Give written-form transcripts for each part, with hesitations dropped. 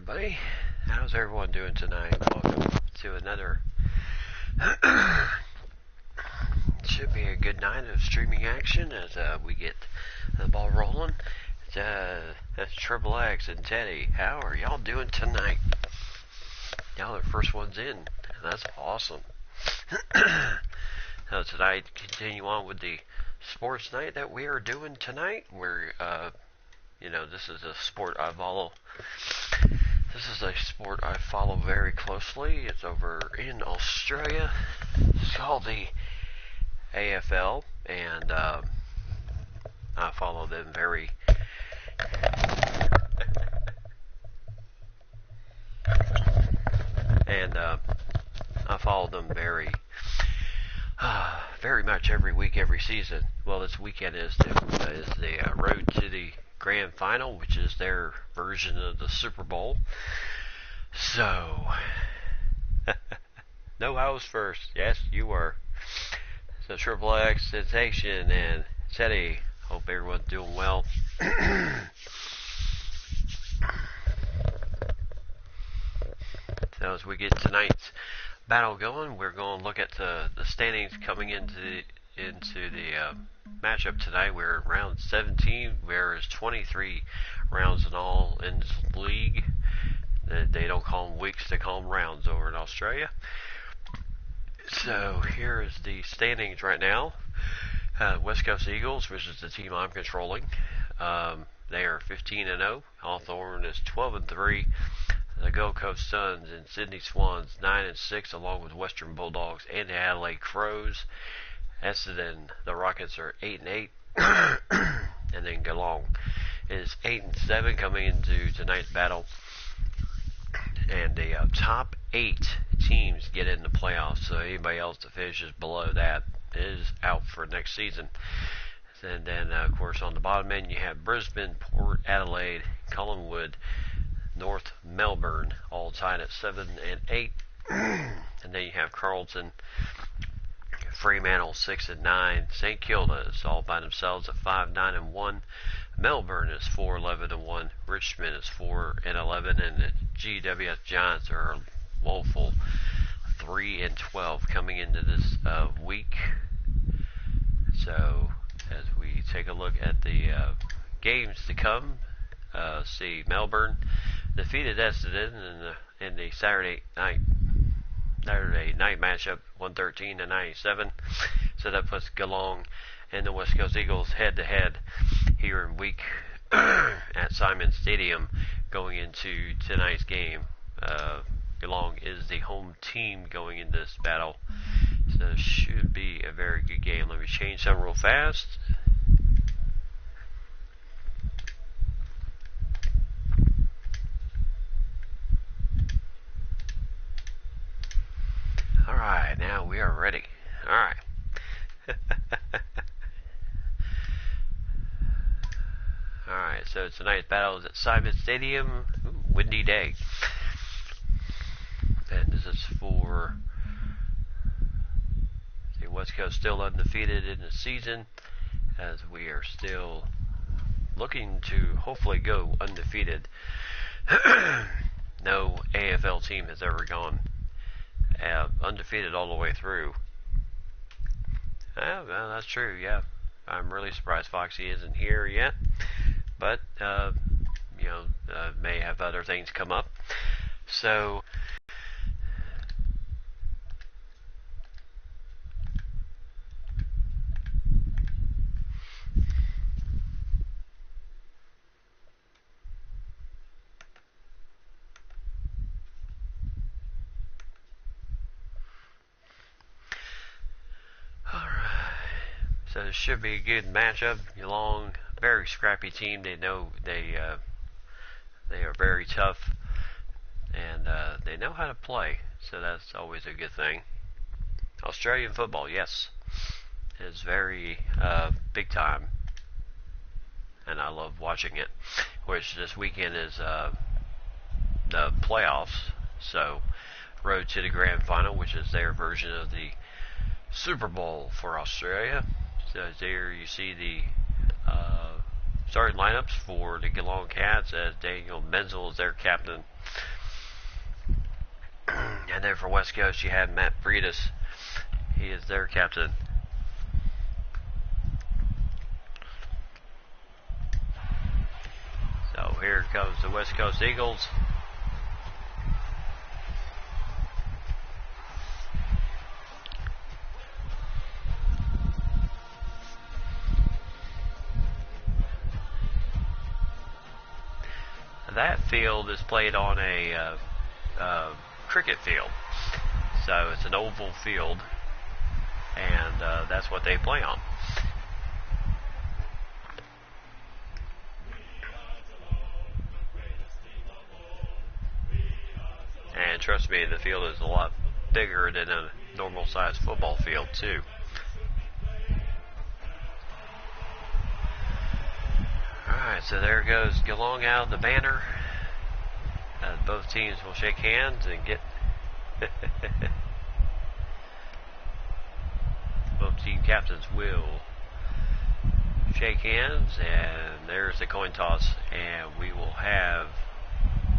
everybody. How's everyone doing tonight? Welcome to another should be a good night of streaming action as we get the ball rolling. That's Triple X and Teddy. How are y'all doing tonight? Y'all are the first ones in. That's awesome. So tonight, continue on with the sports night that we are doing tonight. We're this is a sport I follow. This is a sport I follow very closely. It's over in Australia. It's called the AFL, and I follow them very. I follow them very much every week, every season. Well, this weekend is the road to the grand final, which is their version of the Super Bowl. So, no, I was first. Yes, you were. So, Triple X, Sensation, and Teddy. Hope everyone's doing well. So, as we get tonight's battle going, we're going to look at the standings coming into the matchup tonight. We're in round 17. There's 23 rounds in all in this league. They don't call them weeks, they call them rounds over in Australia. So here is the standings right now. West Coast Eagles, which is the team I'm controlling, they are 15-0. Hawthorne is 12-3. The Gold Coast Suns and Sydney Swans 9-6, along with Western Bulldogs and the Adelaide Crows. Essendon, the Rockets are 8-8, and then Geelong is 8-7 coming into tonight's battle. And the top 8 teams get in the playoffs, so anybody else that finishes below that is out for next season. And then, of course, on the bottom end, you have Brisbane, Port Adelaide, Collingwood, North Melbourne, all tied at 7 and 8. And then you have Carlton, Fremantle 6 and 9. St Kilda is all by themselves at 5-9 and 1. Melbourne is 4-11 and 1. Richmond is 4 and 11, and the GWS Giants are woeful 3 and 12 coming into this week. So as we take a look at the games to come, see Melbourne defeated Essendon in the Saturday night matchup 113-97. So that puts Geelong and the West Coast Eagles head to head here in week at Simon Stadium going into tonight's game. Geelong is the home team going into this battle, so it should be a very good game. Let me change something real fast. Alright, now we are ready. Alright. Alright, so tonight's battle is at Simon Stadium. Ooh, windy day. And this is for the West Coast, still undefeated in the season, as we are still looking to hopefully go undefeated. No AFL team has ever gone undefeated all the way through. Well, that's true, yeah. I'm really surprised Foxy isn't here yet, but may have other things come up. So So this should be a good matchup. Geelong, very scrappy team. They know they are very tough, and they know how to play. So that's always a good thing. Australian football, yes, is very big time, and I love watching it. Which this weekend is the playoffs. So road to the grand final, which is their version of the Super Bowl for Australia. So there you see the starting lineups for the Geelong Cats, as Daniel Menzel is their captain. And then for West Coast, you have Matt Freitas. He is their captain. So here comes the West Coast Eagles. That field is played on a cricket field. So it's an oval field, and that's what they play on. And trust me, the field is a lot bigger than a normal sized football field too. Alright, so there goes Geelong out of the banner. Both teams will shake hands and get both team captains will shake hands, and there's the coin toss, and we will have,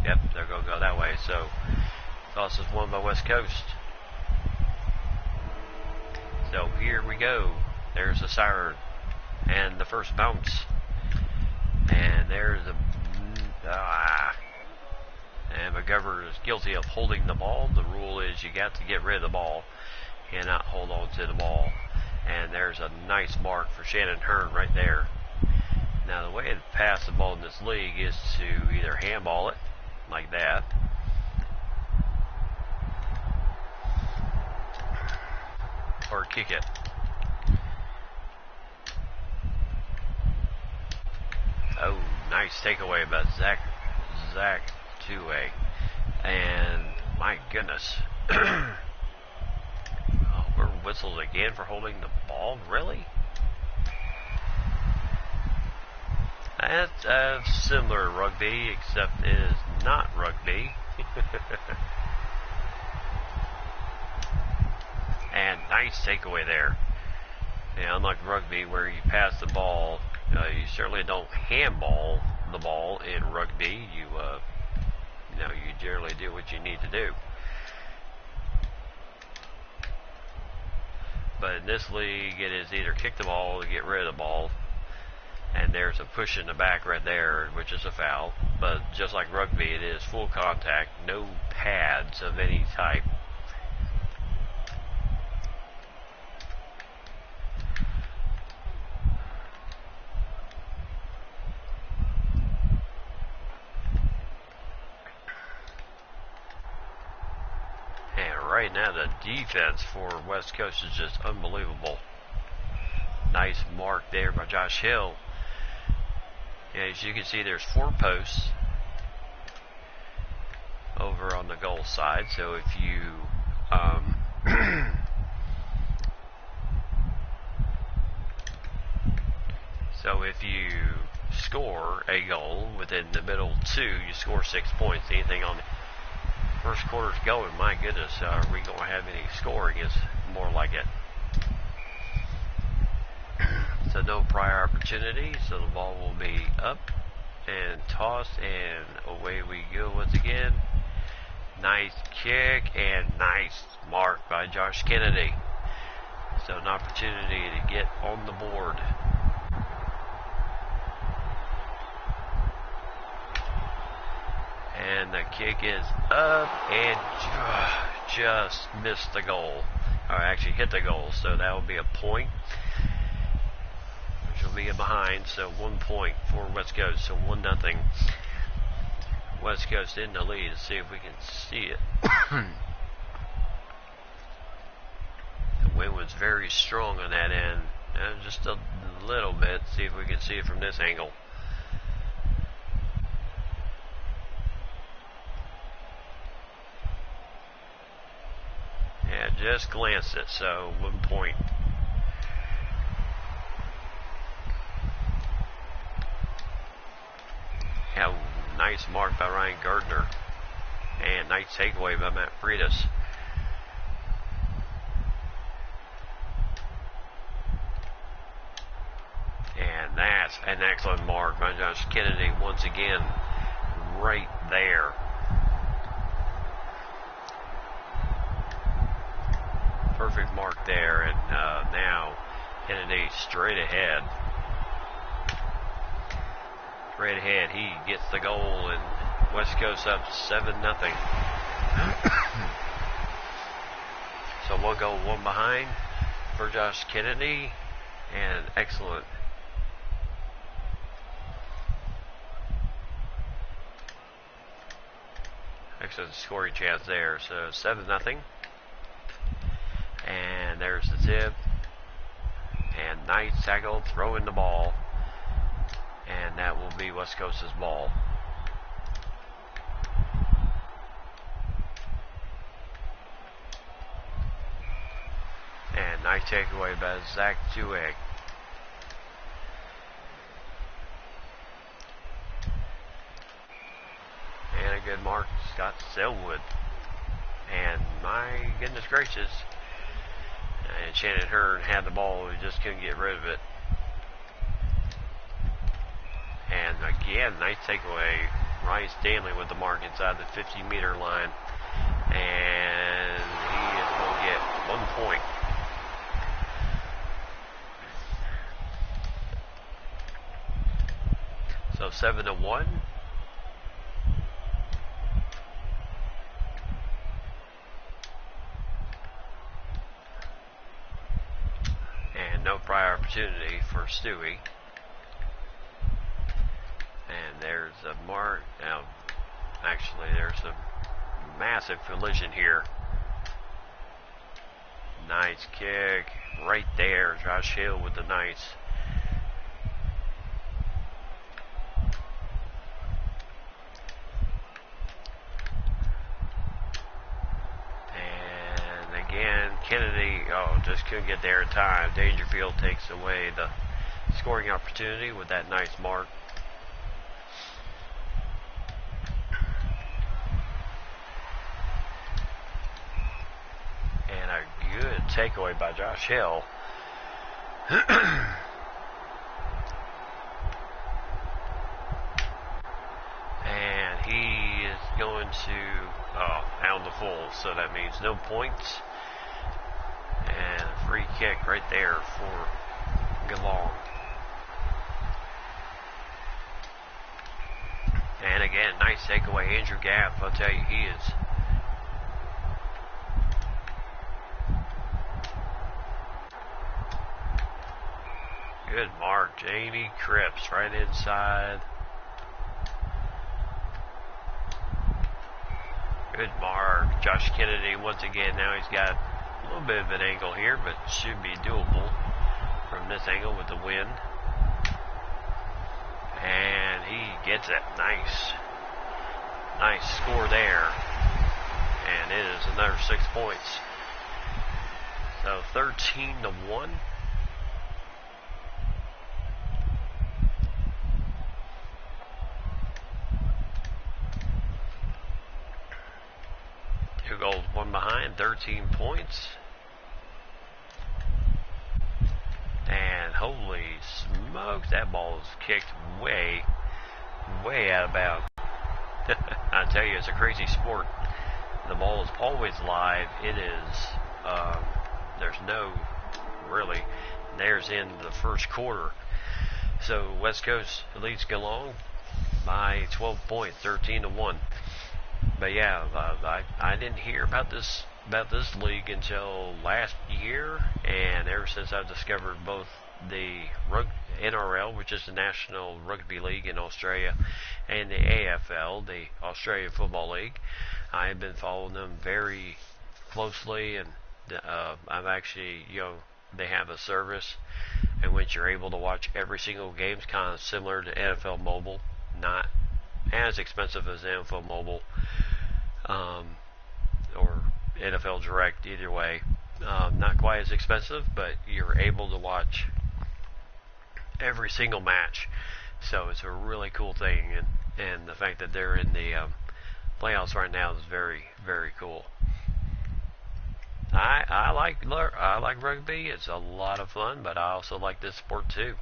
yep, they're going to go that way. So toss is won by West Coast. So here we go. There's the siren and the first bounce. And there's a and McGovern is guilty of holding the ball. The rule is you got to get rid of the ball, cannot hold on to the ball. And there's a nice mark for Shannon Hearn right there. Now the way to pass the ball in this league is to either handball it like that, or kick it. Oh, nice takeaway by Zach Two-way. And my goodness. Oh, we're whistled again for holding the ball? Really? That's similar to rugby, except it is not rugby. And nice takeaway there. Yeah, unlike rugby where you pass the ball, you certainly don't handball the ball in rugby. You generally do what you need to do. But in this league, it is either kick the ball to get rid of the ball, and there's a push in the back right there, which is a foul. But just like rugby, it is full contact, no pads of any type. Right now the defense for West Coast is just unbelievable. Nice mark there by Josh Hill. And as you can see, there's 4 posts over on the goal side. So if you score a goal within the middle 2, you score 6 points. Anything on the first quarter's going, my goodness, are we going to have any scoring? Is more like it. So no prior opportunity, so the ball will be up and tossed, and away we go once again. Nice kick and nice mark by Josh Kennedy. So an opportunity to get on the board. And the kick is up and just missed the goal. Or actually hit the goal. So that will be a point. Which will be a behind. So 1 point for West Coast. So 1-0. West Coast in the lead. Let's see if we can see it. The wind was very strong on that end. Just a little bit. See if we can see it from this angle. Yeah, just glanced it, so 1 point. Yeah, nice mark by Ryan Gardner. And nice takeaway by Matt Freitas. And that's an excellent mark by Josh Kennedy once again, right there. perfect mark there, and now Kennedy straight ahead. Straight ahead, he gets the goal, and West Coast up 7-0. So 1 goal, 1 behind for Josh Kennedy, and excellent scoring chance there. So 7-0, and there's the tip, and Knights tackle, throwing the ball, and that will be West Coast's ball. And nice takeaway by Zach Jeweg. And a good mark, Scott Selwood. And my goodness gracious, and Shannon Hearn had the ball, he just couldn't get rid of it. And again, nice takeaway. Ryan Stanley with the mark inside the 50-meter line. And he is going to get 1 point. So 7-1. And no prior opportunity for Stewie. And there's a mark. Now, actually, there's a massive collision here. Nice kick right there. Josh Hill with the Knights. And again, Kennedy, just couldn't get there in time. Dangerfield takes away the scoring opportunity with that nice mark. Good takeaway by Josh Hill. And he is going to pound the full, so that means no points. And a free kick right there for Galong. And again, nice takeaway. Andrew Gaff, I'll tell you, he is good mark. Jamie Cripps right inside. Good mark. Josh Kennedy once again. Now he's got a little bit of an angle here, but should be doable from this angle with the wind. And he gets it. Nice. Nice score there. And it is another 6 points. So 13-1. Goals, 1 behind, 13 points. And holy smokes, that ball is kicked way out of bounds. I tell you, it's a crazy sport. The ball is always live. It is, there's no, really, there's in the first quarter. So West Coast leads Galong by 12 points, 13-1. But yeah, I didn't hear about this league until last year, and ever since I've discovered both the NRL, which is the National Rugby League in Australia, and the AFL, the Australian Football League, I have been following them very closely, and I've actually, they have a service in which you're able to watch every single game. It's kind of similar to NFL Mobile, not as expensive as NFL Mobile. Or NFL Direct, either way. Not quite as expensive, but you're able to watch every single match. So it's a really cool thing, and the fact that they're in the playoffs right now is very, very cool. I like rugby. It's a lot of fun, but I also like this sport too.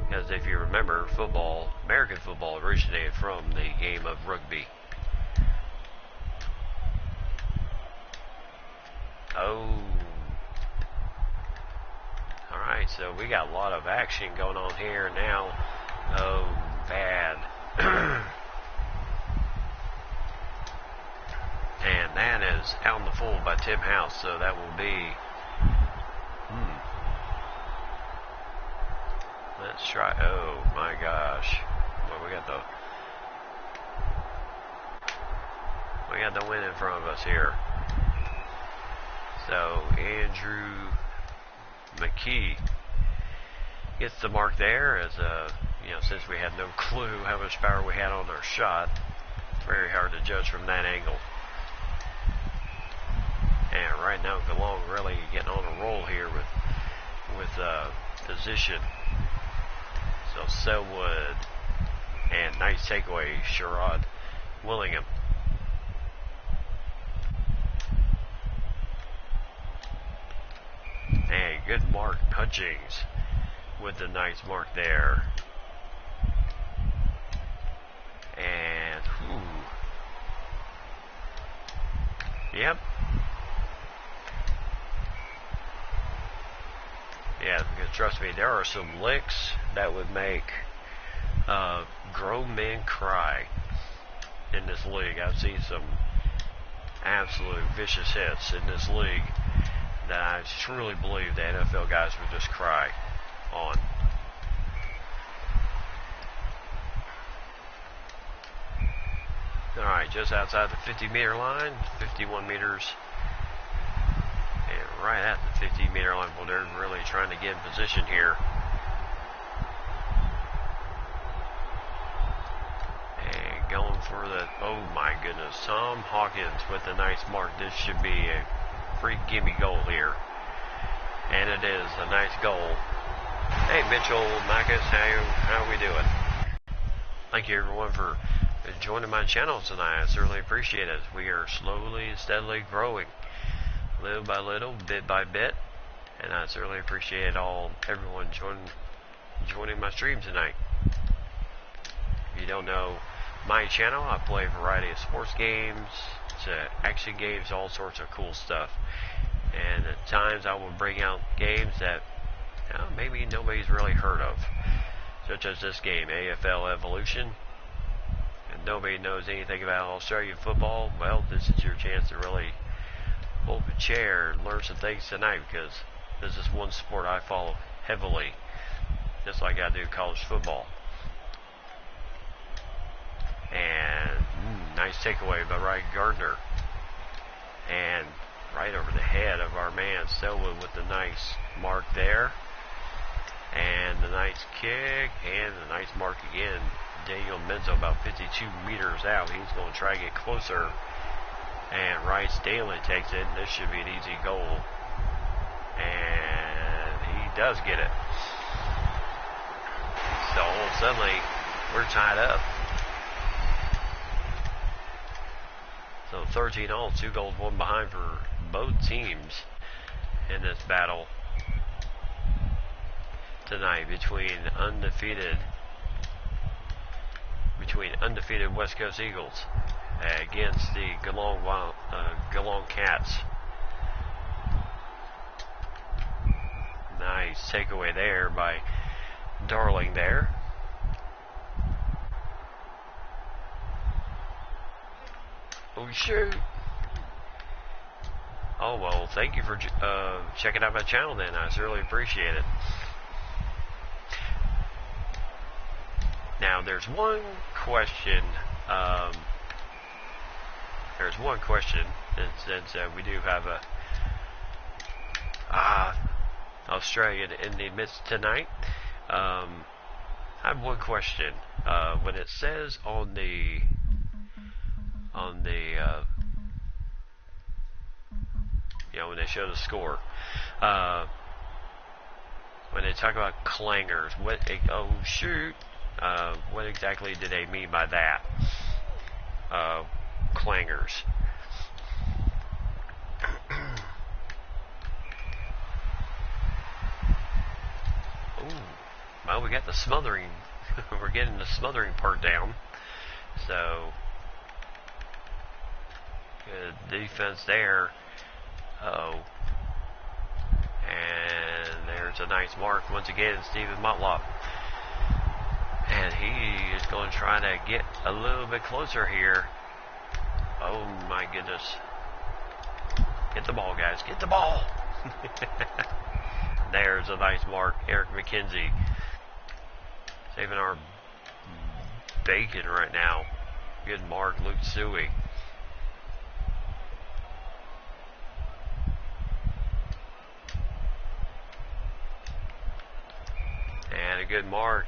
Because if you remember, American football originated from the game of rugby. Oh. Alright, so we got a lot of action going on here now. Oh, bad. And that is out in the full by Tim House, so that will be... Let's try... Oh, my gosh. Well, we got the win in front of us here. So, Andrew McKee gets the mark there as, since we had no clue how much power we had on our shot, it's very hard to judge from that angle. And right now, Galong really getting on a roll here with position. So Selwood, and nice takeaway, Sherrod Willingham. And good mark, Hutchings with the nice mark there. And, yep. Yeah, because trust me, there are some licks that would make grown men cry in this league. I've seen some absolute vicious hits in this league that I truly believe the NFL guys would just cry on. Alright, just outside the 50-meter line, 51 meters. And right at the 50-meter line, well, they're really trying to get in position here. And going for the, oh my goodness, Tom Hawkins with a nice mark. This should be a free gimme goal here. And it is a nice goal. Hey, Mitchell Macus, how we doing? Thank you everyone for joining my channel tonight. I certainly appreciate it. We are slowly and steadily growing, little by little, bit by bit, and I certainly appreciate everyone joining my stream tonight. If you don't know my channel, I play a variety of sports games, to action games, all sorts of cool stuff. And at times I will bring out games that maybe nobody's really heard of, such as this game, AFL Evolution. If nobody knows anything about Australian football, well, this is your chance to really pull up a chair and learn some things tonight, because this is one sport I follow heavily, just like I do college football. And nice takeaway by Ryan Gardner, and right over the head of our man Selwood with the nice mark there, and the nice kick, and the nice mark again. Daniel Menzo about 52 meters out. He's going to try to get closer, and Rice Daly takes it, and this should be an easy goal, and he does get it. So suddenly we're tied up. So 13 all, 2 goals, 1 behind for both teams in this battle tonight between undefeated West Coast Eagles against the Geelong Cats. Nice takeaway there by Darling there. Oh shoot. Oh well, thank you for checking out my channel then. I certainly appreciate it. Now there's one question. Since we do have a Australian in the midst tonight. I have one question. When it says on the when they show the score, when they talk about clangers, what exactly do they mean by that? Clangers. Well, we got the smothering. We're getting the smothering part down. So good defense there Uh-oh. And there's a nice mark once again, Stephen Motlop. And he is going to try to get a little bit closer here. Oh my goodness. Get the ball, guys. Get the ball. There's a nice mark. Eric McKenzie. Saving our bacon right now. Good mark, Luke Suey. And a good mark,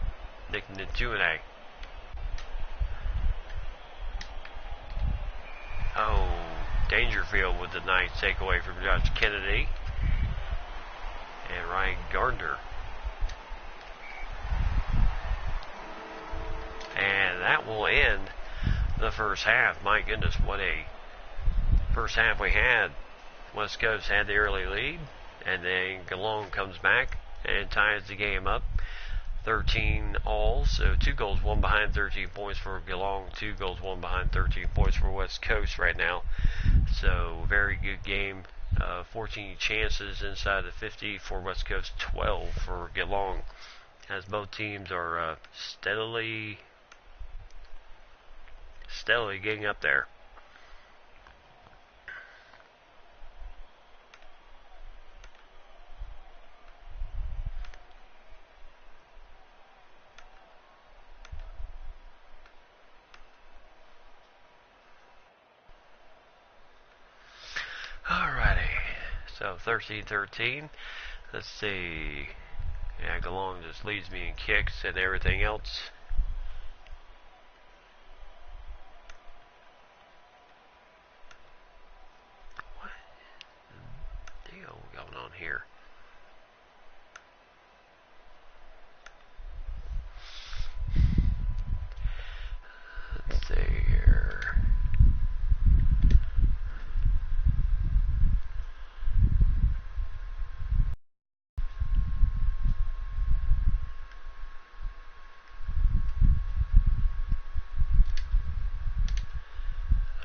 Nick Ntune. Oh, Dangerfield with a nice takeaway from Josh Kennedy. And Ryan Gardner. And that will end the first half. My goodness, what a first half we had. West Coast had the early lead, and then Geelong comes back and ties the game up. 13 all, so 2 goals, 1 behind, 13 points for Geelong, 2 goals, 1 behind, 13 points for West Coast right now. So very good game. 14 chances inside the 50 for West Coast, 12 for Geelong, as both teams are steadily getting up there. Alrighty, so 13-13. Let's see. Yeah, Geelong just leads me in kicks and everything else. What the deal going on here? Let's see here.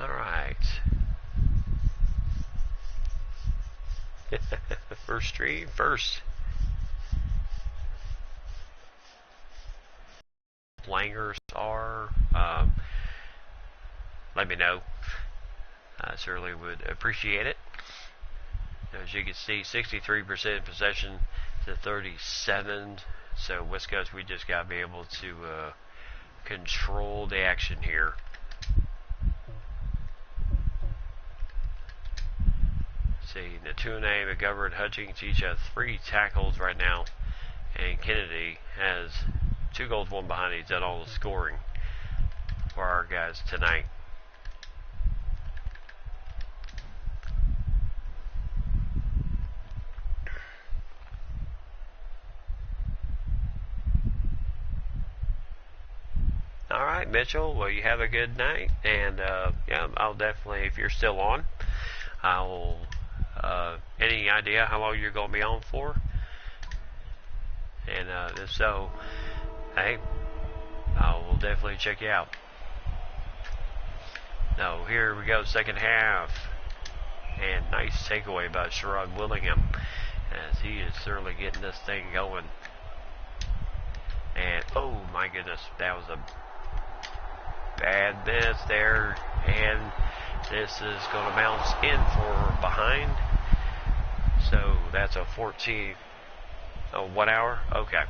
Alright. First stream, first. Langers are, let me know. I certainly would appreciate it. As you can see, 63% possession to 37. So West Coast, we just got to be able to control the action here. See, Ntune, McGovern, Hutchings each have 3 tackles right now, and Kennedy has 2 goals, 1 behind. He's done all the scoring for our guys tonight. All right, Mitchell. Well, you have a good night, and yeah, I'll definitely, if you're still on, I'll. Any idea how long you're going to be on for? And if so, hey, I will definitely check you out. Now, here we go, second half. And nice takeaway by Sherrod Willingham, as he is certainly getting this thing going. And, oh my goodness, that was a bad miss there. And this is going to bounce in for behind. So that's a 14. Oh, 1 hour? Okay.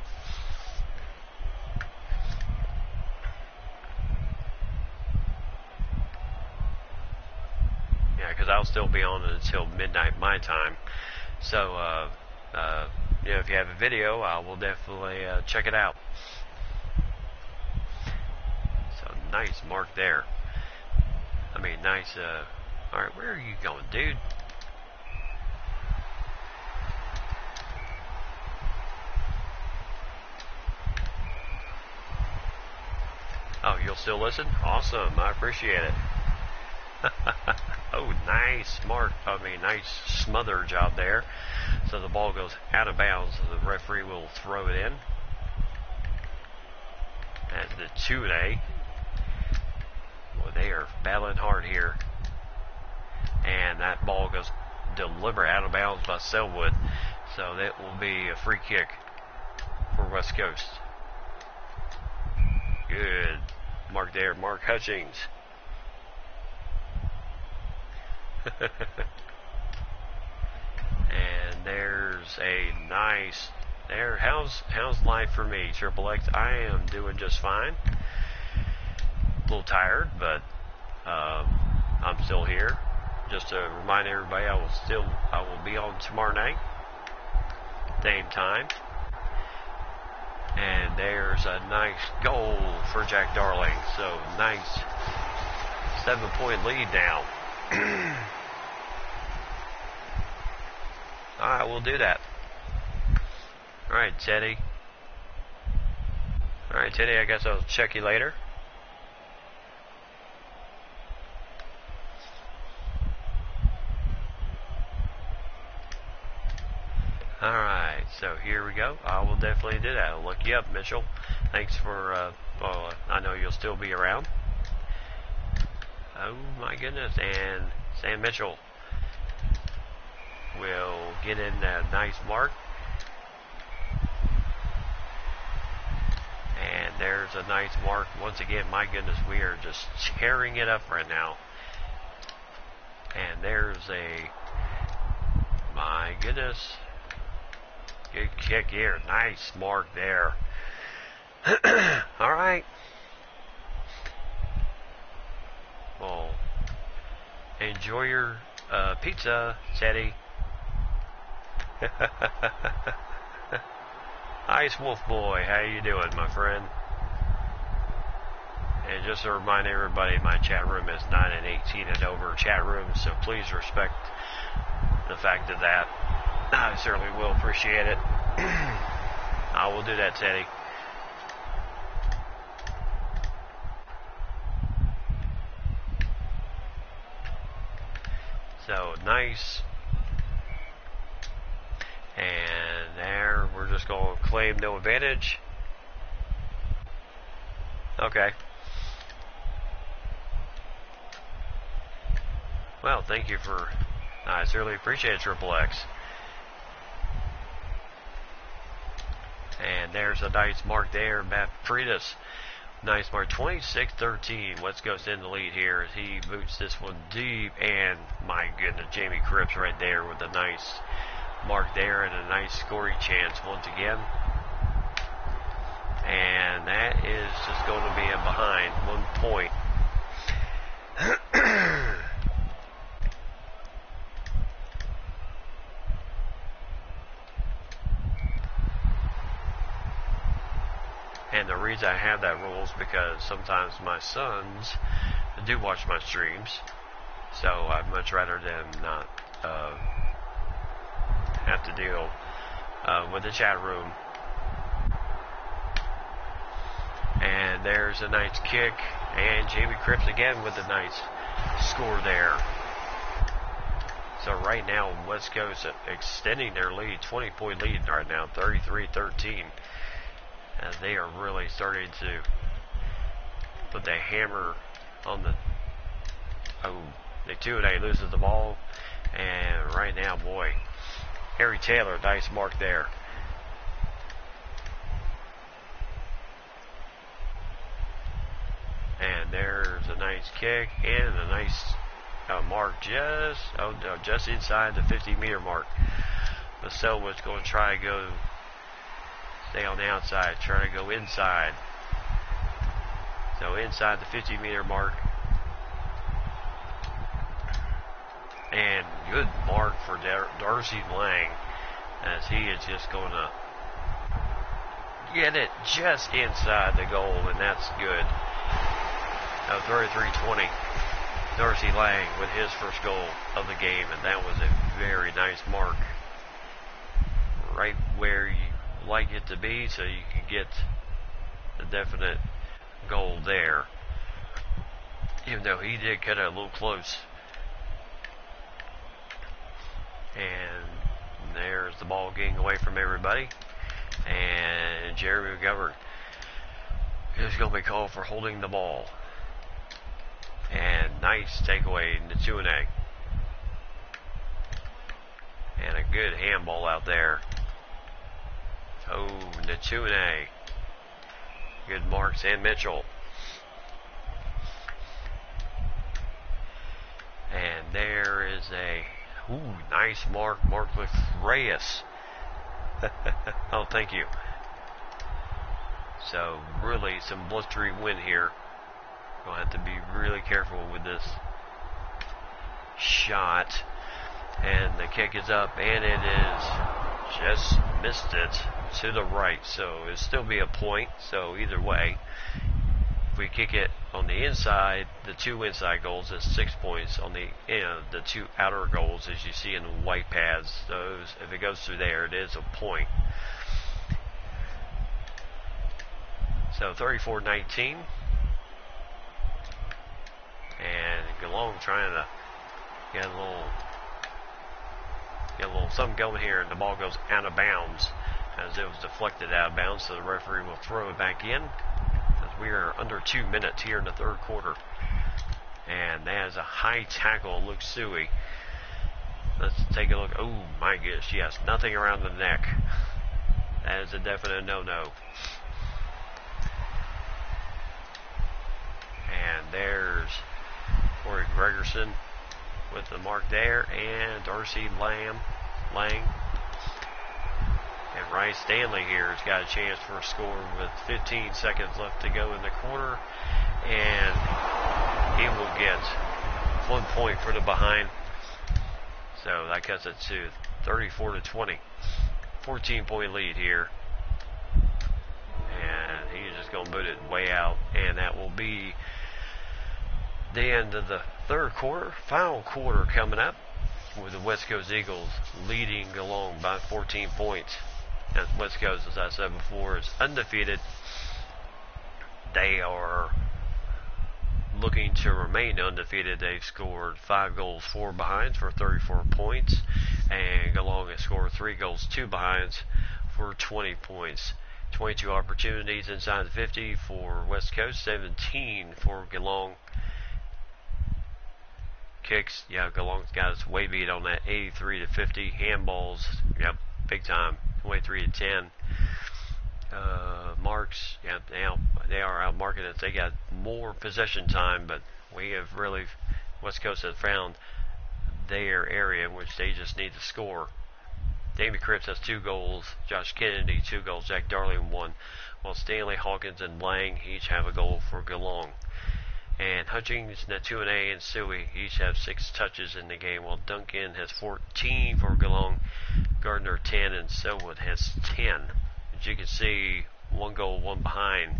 Yeah, because I'll still be on until midnight my time. So, you know, if you have a video, I will definitely check it out. So nice mark there. I mean, nice. All right, where are you going, dude? Oh, you'll still listen? Awesome. I appreciate it. Oh, nice mark. I mean, nice smother job there. So the ball goes out of bounds. So the referee will throw it in. At the 2A. Well, they are battling hard here. And that ball goes deliberate out of bounds by Selwood. So that will be a free kick for West Coast. Good mark there, Mark Hutchings. And there's a nice there. How's life for me, Triple X? I am doing just fine. A little tired, but I'm still here. Just to remind everybody, I will be on tomorrow night, same time. And there's a nice goal for Jack Darling. So nice 7-point lead now. Alright, we'll do that. Alright, Teddy. Alright, Teddy, I guess I'll check you later. Alright, so here we go. I will definitely do that. I'll look you up, Mitchell. Thanks for, well, I know you'll still be around. Oh my goodness, and Sam Mitchell will get in that nice mark. And there's a nice mark. Once again, my goodness, we are just tearing it up right now. And there's a, my goodness, good kick here. Nice mark there. Alright. Well, enjoy your pizza, Teddy. Ice Wolf Boy, how you doing, my friend? And just to remind everybody, my chat room is 9 and 18 and over chat room, so please respect the fact of that. I certainly will appreciate it. I will do that, Teddy. So, nice. And there, we're just going to claim no advantage. Okay. Well, thank you for, I certainly appreciate it, Triple X. And there's a nice mark there, Matt Freitas. Nice mark, 26-13. West Coast in the lead here as he boots this one deep. And my goodness, Jamie Cripps right there with a nice mark there and a nice scoring chance once again. And that is just going to be a behind 1 point. And the reason I have that rule is because sometimes my sons do watch my streams, so I'd much rather them not have to deal with the chat room. And there's a nice kick, and Jamie Cripps again with a nice score there. So right now, West Coast extending their lead, 20-point lead right now, 33-13. As they are really starting to put the hammer on the, the 2-8 loses the ball. And right now, boy, Harry Taylor, nice mark there. And there's a nice kick and a nice mark just inside the 50-meter mark. But Selwood's going to try to go, stay on the outside, try to go inside. So inside the 50-meter mark. And good mark for Darcy Lang as he is just going to get it just inside the goal, and that's good. 33-20. Darcy Lang with his first goal of the game, and that was a very nice mark. Right where you like it to be, so you can get the definite goal there. Even though he did cut it a little close. And there's the ball getting away from everybody. And Jeremy McGovern is going to be called for holding the ball. And nice takeaway in the 2-8. And a good handball out there. Oh, the 2-A. Good marks and Mitchell. And there is a nice mark. Mark with Reyes. Oh, thank you. So really some blustery wind here. Gonna have to be really careful with this shot. And the kick is up, and it is just missed it to the right. So it'll still be a point. So either way, if we kick it on the inside, the 2 inside goals is 6 points. On the the 2 outer goals, as you see in the white pads, those, if it goes through there, it is a point. So 34-19, and Galong trying to get a little something going here, and the ball goes out of bounds as it was deflected out of bounds. So the referee will throw it back in. We are under 2 minutes here in the third quarter. And that is a high tackle, Luke Suey. Let's take a look. Oh my goodness, yes, nothing around the neck. That is a definite no-no. And there's Corey Gregerson with the mark there, and Darcy Lang. And Ryan Stanley here has got a chance for a score with 15 seconds left to go in the quarter. And he will get 1 point for the behind. So that cuts it to 34-20. 14-point lead here. And he's just going to boot it way out. And that will be the end of the third quarter. Final quarter coming up with the West Coast Eagles leading along by 14 points. As West Coast, as I said before, is undefeated. They are looking to remain undefeated. They've scored 5 goals, 4 behinds for 34 points. And Geelong has scored 3 goals, 2 behinds for 20 points. 22 opportunities inside the 50 for West Coast, 17 for Geelong. Kicks, yeah, Geelong's got its way beat on that, 83-50. Handballs, yep, big time, 23-10. Marks, yeah, they are out marking it. They got more possession time, but we have really, West Coast has found their area in which they just need to score. Davey Cripps has 2 goals, Josh Kennedy 2 goals, Jack Darling 1, while Stanley, Hawkins, and Lang each have a goal for Geelong. And Hutchings, Natuane, and Suey each have 6 touches in the game, while Duncan has 14 for Geelong, Gardner 10, and Selwood has 10. As you can see, 1 goal, 1 behind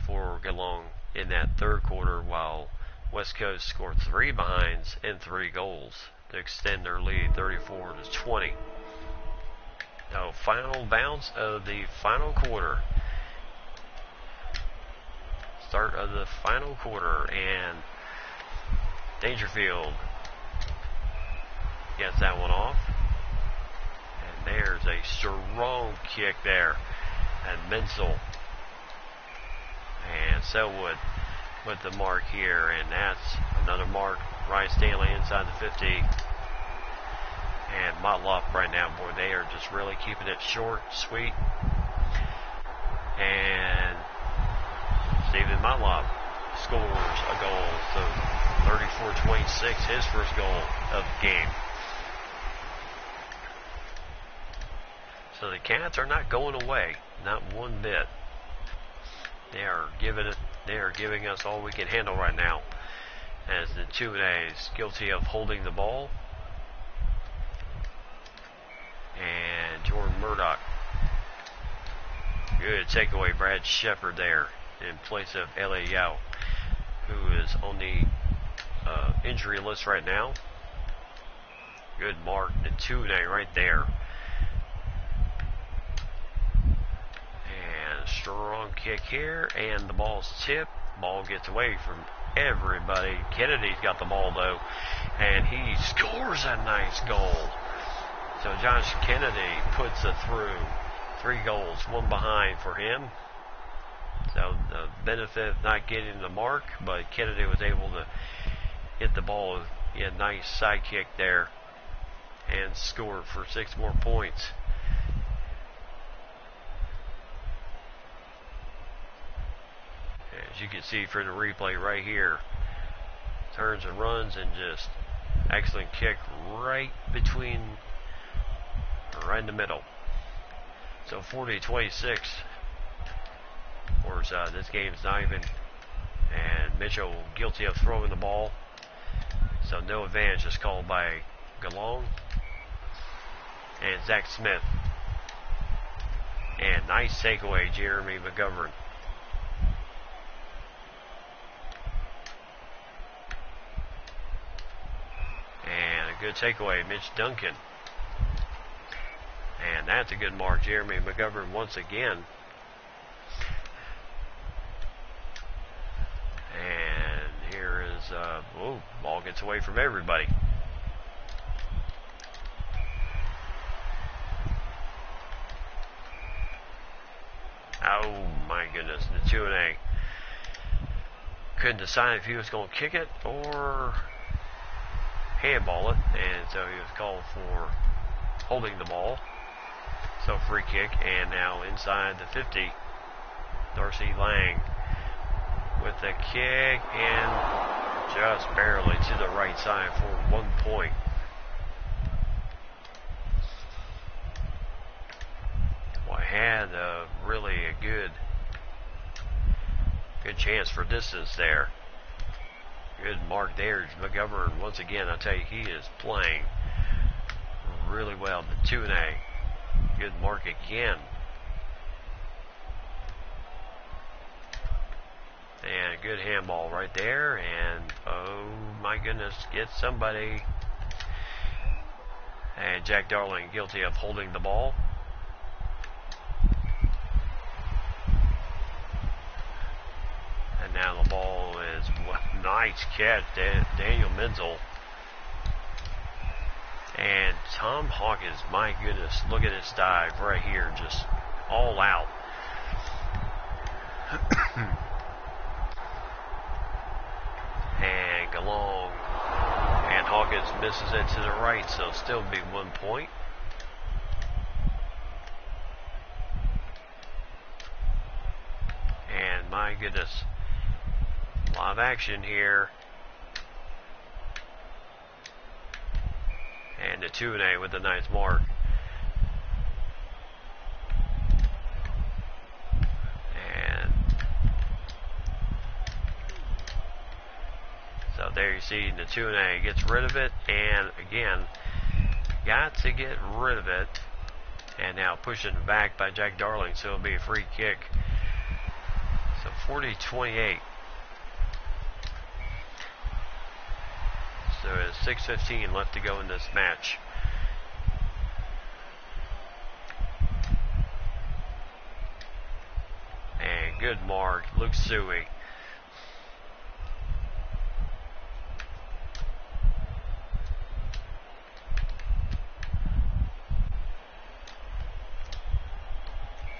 for Geelong in that third quarter, while West Coast scored 3 behinds and 3 goals to extend their lead 34-20. Now, final bounce of the final quarter. Start of the final quarter, and Dangerfield gets that one off. And there's a strong kick there. And Menzel and Selwood with the mark here, and that's another mark. Ryan Stanley inside the 50. And Motlop right now, boy, they are just really keeping it short, sweet. And Stephen Motlop scores a goal, so 34-26, his first goal of the game. So the Cats are not going away, not one bit. They are giving us all we can handle right now, as the 2A is guilty of holding the ball. And Jordan Murdoch, good takeaway. Brad Shepard there in place of L.A. Yao, who is on the injury list right now. Good mark, the 2A right there. And strong kick here, and the ball's tipped. Ball gets away from everybody. Kennedy's got the ball though, and he scores a nice goal. So Josh Kennedy puts it through. 3 goals, 1 behind for him. So the benefit of not getting the mark, but Kennedy was able to hit the ball with a nice side kick there. and scored for 6 more points. As you can see from the replay right here, turns and runs and just excellent kick right in the middle. So 40-26. Of course, this game's not even, and Mitchell guilty of throwing the ball. So no advantage is called by Galong and Zach Smith. And nice takeaway, Jeremy McGovern. And a good takeaway, Mitch Duncan. And that's a good mark, Jeremy McGovern once again. And here is, ball gets away from everybody. Oh my goodness, the 2-A. Couldn't decide if he was going to kick it or handball it, and so he was called for holding the ball. So free kick, and now inside the 50, Darcy Lang with the kick, and just barely to the right side for 1 point. Well, I had really a good chance for distance there. Good mark there, McGovern. Once again, I tell you, he is playing really well. The 2-A. Good mark again. And a good handball right there. And oh my goodness, get somebody. And Jack Darling guilty of holding the ball. And now the ball is, nice catch, Daniel Menzel. And Tom Hawkins, my goodness, look at this dive right here, just all out. And Galong, and Hawkins misses it to the right, so still be 1 point. And my goodness, live action here. And the 2-A with a nice mark. And so there you see the 2-A gets rid of it. And again, got to get rid of it. And now pushing back by Jack Darling, so it'll be a free kick. So 40-28. So it's 6:15 left to go in this match. And good mark, Luke Suey.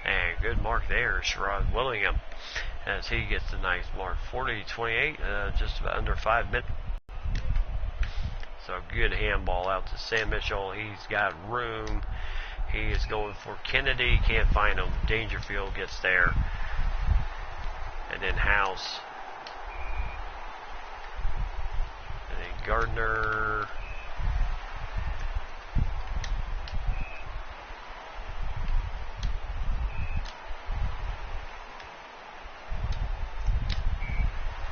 And good mark there, Sherrod Willingham, as he gets a nice mark. 40-28, just about under 5 minutes. So good handball out to Sam Mitchell. He's got room. He is going for Kennedy. Can't find him. Dangerfield gets there. And then House. And then Gardner.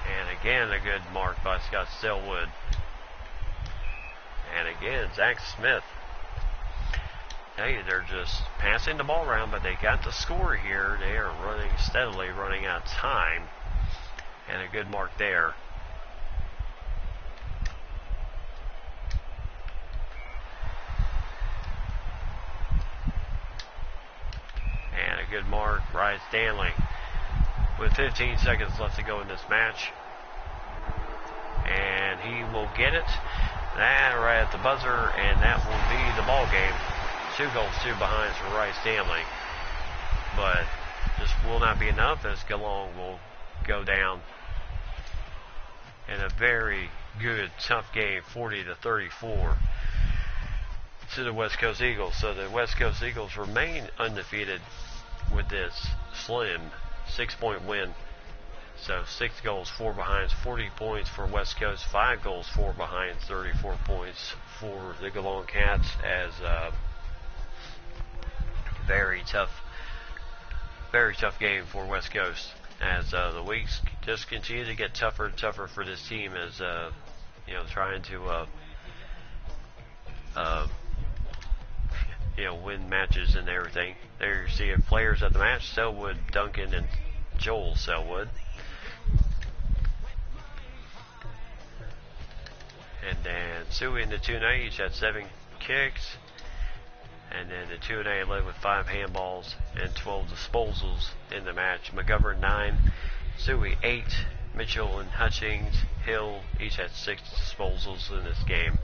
And again, a good mark by Scott Selwood. And again, Zach Smith. Tell you, they're just passing the ball around, but they got the score here. They are running steadily, running out of time. And a good mark there. And a good mark, Ryan Stanley. With 15 seconds left to go in this match. And he will get it. That right at the buzzer, and that will be the ball game. 2 goals, 2 behinds for Rice Stanley. But this will not be enough, as Galong will go down in a very good, tough game, 40-34. to the West Coast Eagles. So the West Coast Eagles remain undefeated with this slim 6-point win. So 6 goals, 4 behinds, 40 points for West Coast, 5 goals, 4 behinds, 34 points for the Geelong Cats, as very tough game for West Coast, as the weeks just continue to get tougher and tougher for this team, as trying to win matches and everything. There you see players at the match: Selwood, Duncan, and Joel Selwood. And then Suey and the 2-A each had 7 kicks. And then the 2-A led with 5 handballs and 12 disposals in the match. McGovern 9, Suey 8, Mitchell and Hutchings, Hill each had 6 disposals in this game.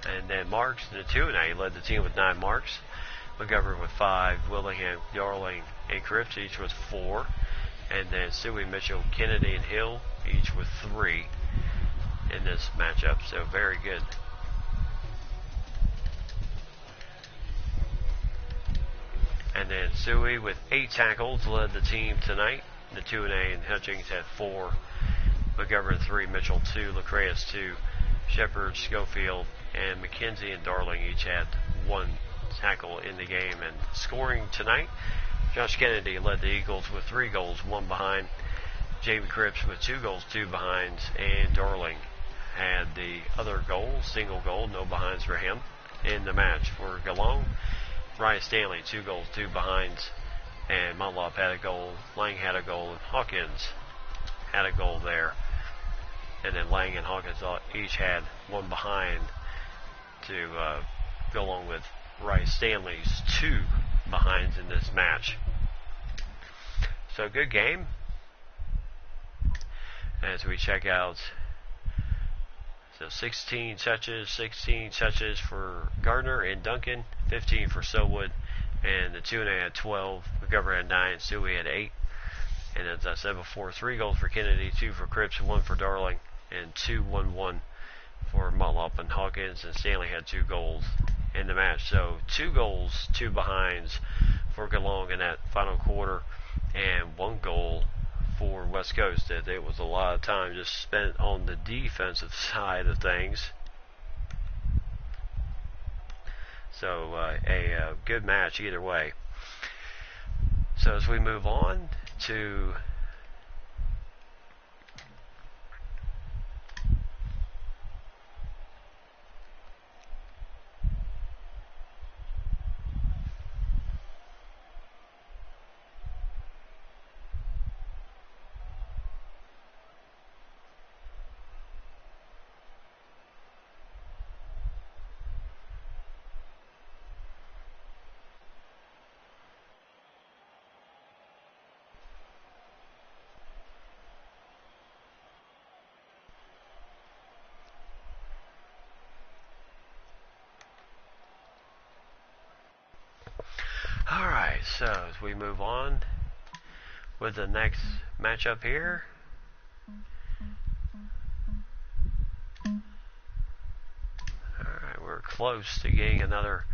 And then Marks and the 2-A led the team with 9 marks. McGovern with 5, Willingham, Darling, and Cripps each with 4. And then Suey, Mitchell, Kennedy, and Hill each with 3 in this matchup. So very good. And then Suey with 8 tackles led the team tonight. The 2-A and Hutchings had 4. McGovern 3, Mitchell 2, Lacreus 2, Shepard, Schofield, and McKenzie and Darling each had 1 tackle in the game. And scoring tonight, Josh Kennedy led the Eagles with 3 goals, 1 behind. Jamie Cripps with 2 goals, 2 behinds, and Darling had the other goal, single goal, no behinds for him in the match. For Geelong, Ryan Stanley, 2 goals, 2 behinds, and Munlop had a goal, Lang had a goal, and Hawkins had a goal there. And then Lang and Hawkins each had 1 behind to go along with Ryan Stanley's 2 behinds in this match. So good game. As we check out, so 16 touches for Gardner and Duncan, 15 for Selwood, and the 2-A had 12, McGovern had 9, Suey had 8, and as I said before, 3 goals for Kennedy, 2 for Cripps, 1 for Darling, and 2-1-1 for Munlop and Hawkins, and Stanley had 2 goals in the match. So 2 goals, 2 behinds for Geelong in that final quarter, and 1 goal for West Coast. It was a lot of time just spent on the defensive side of things. So a good match either way. So as we move on to Alright, so as we move on with the next matchup here. Alright, we're close to getting another,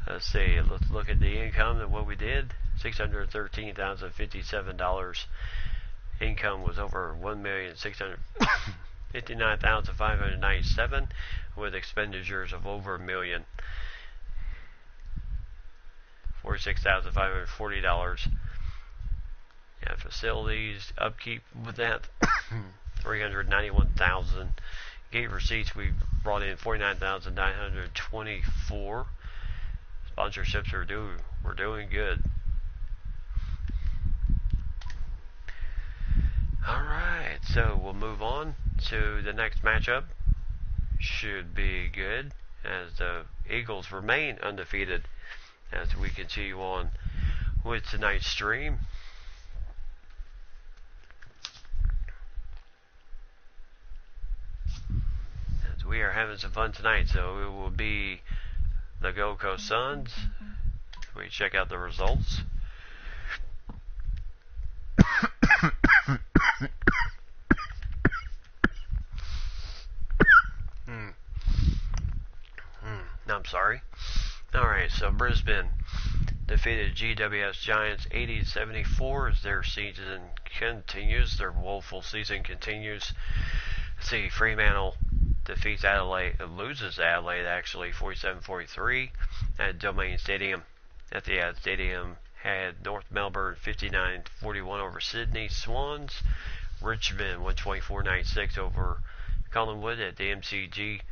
let's see, let's look at the income and what we did. $613,057. Income was over $1,659,597 with expenditures of over $1 million. $46,540. Yeah, facilities, upkeep with that, $391,000. Gate receipts, we brought in $49,924. Sponsorships we're doing good. Alright, so we'll move on to the next matchup. Should be good, as the Eagles remain undefeated as we continue on with tonight's stream. As we are having some fun tonight, so it will be the Gold Coast Suns. We check out the results. Alright, so Brisbane defeated GWS Giants 80-74 as their season continues, their woeful season continues. See, Fremantle defeats Adelaide, loses Adelaide actually 47-43 at Domain Stadium. Etihad Stadium had North Melbourne 59-41 over Sydney Swans. Richmond 124-96 over Collingwood at the MCG.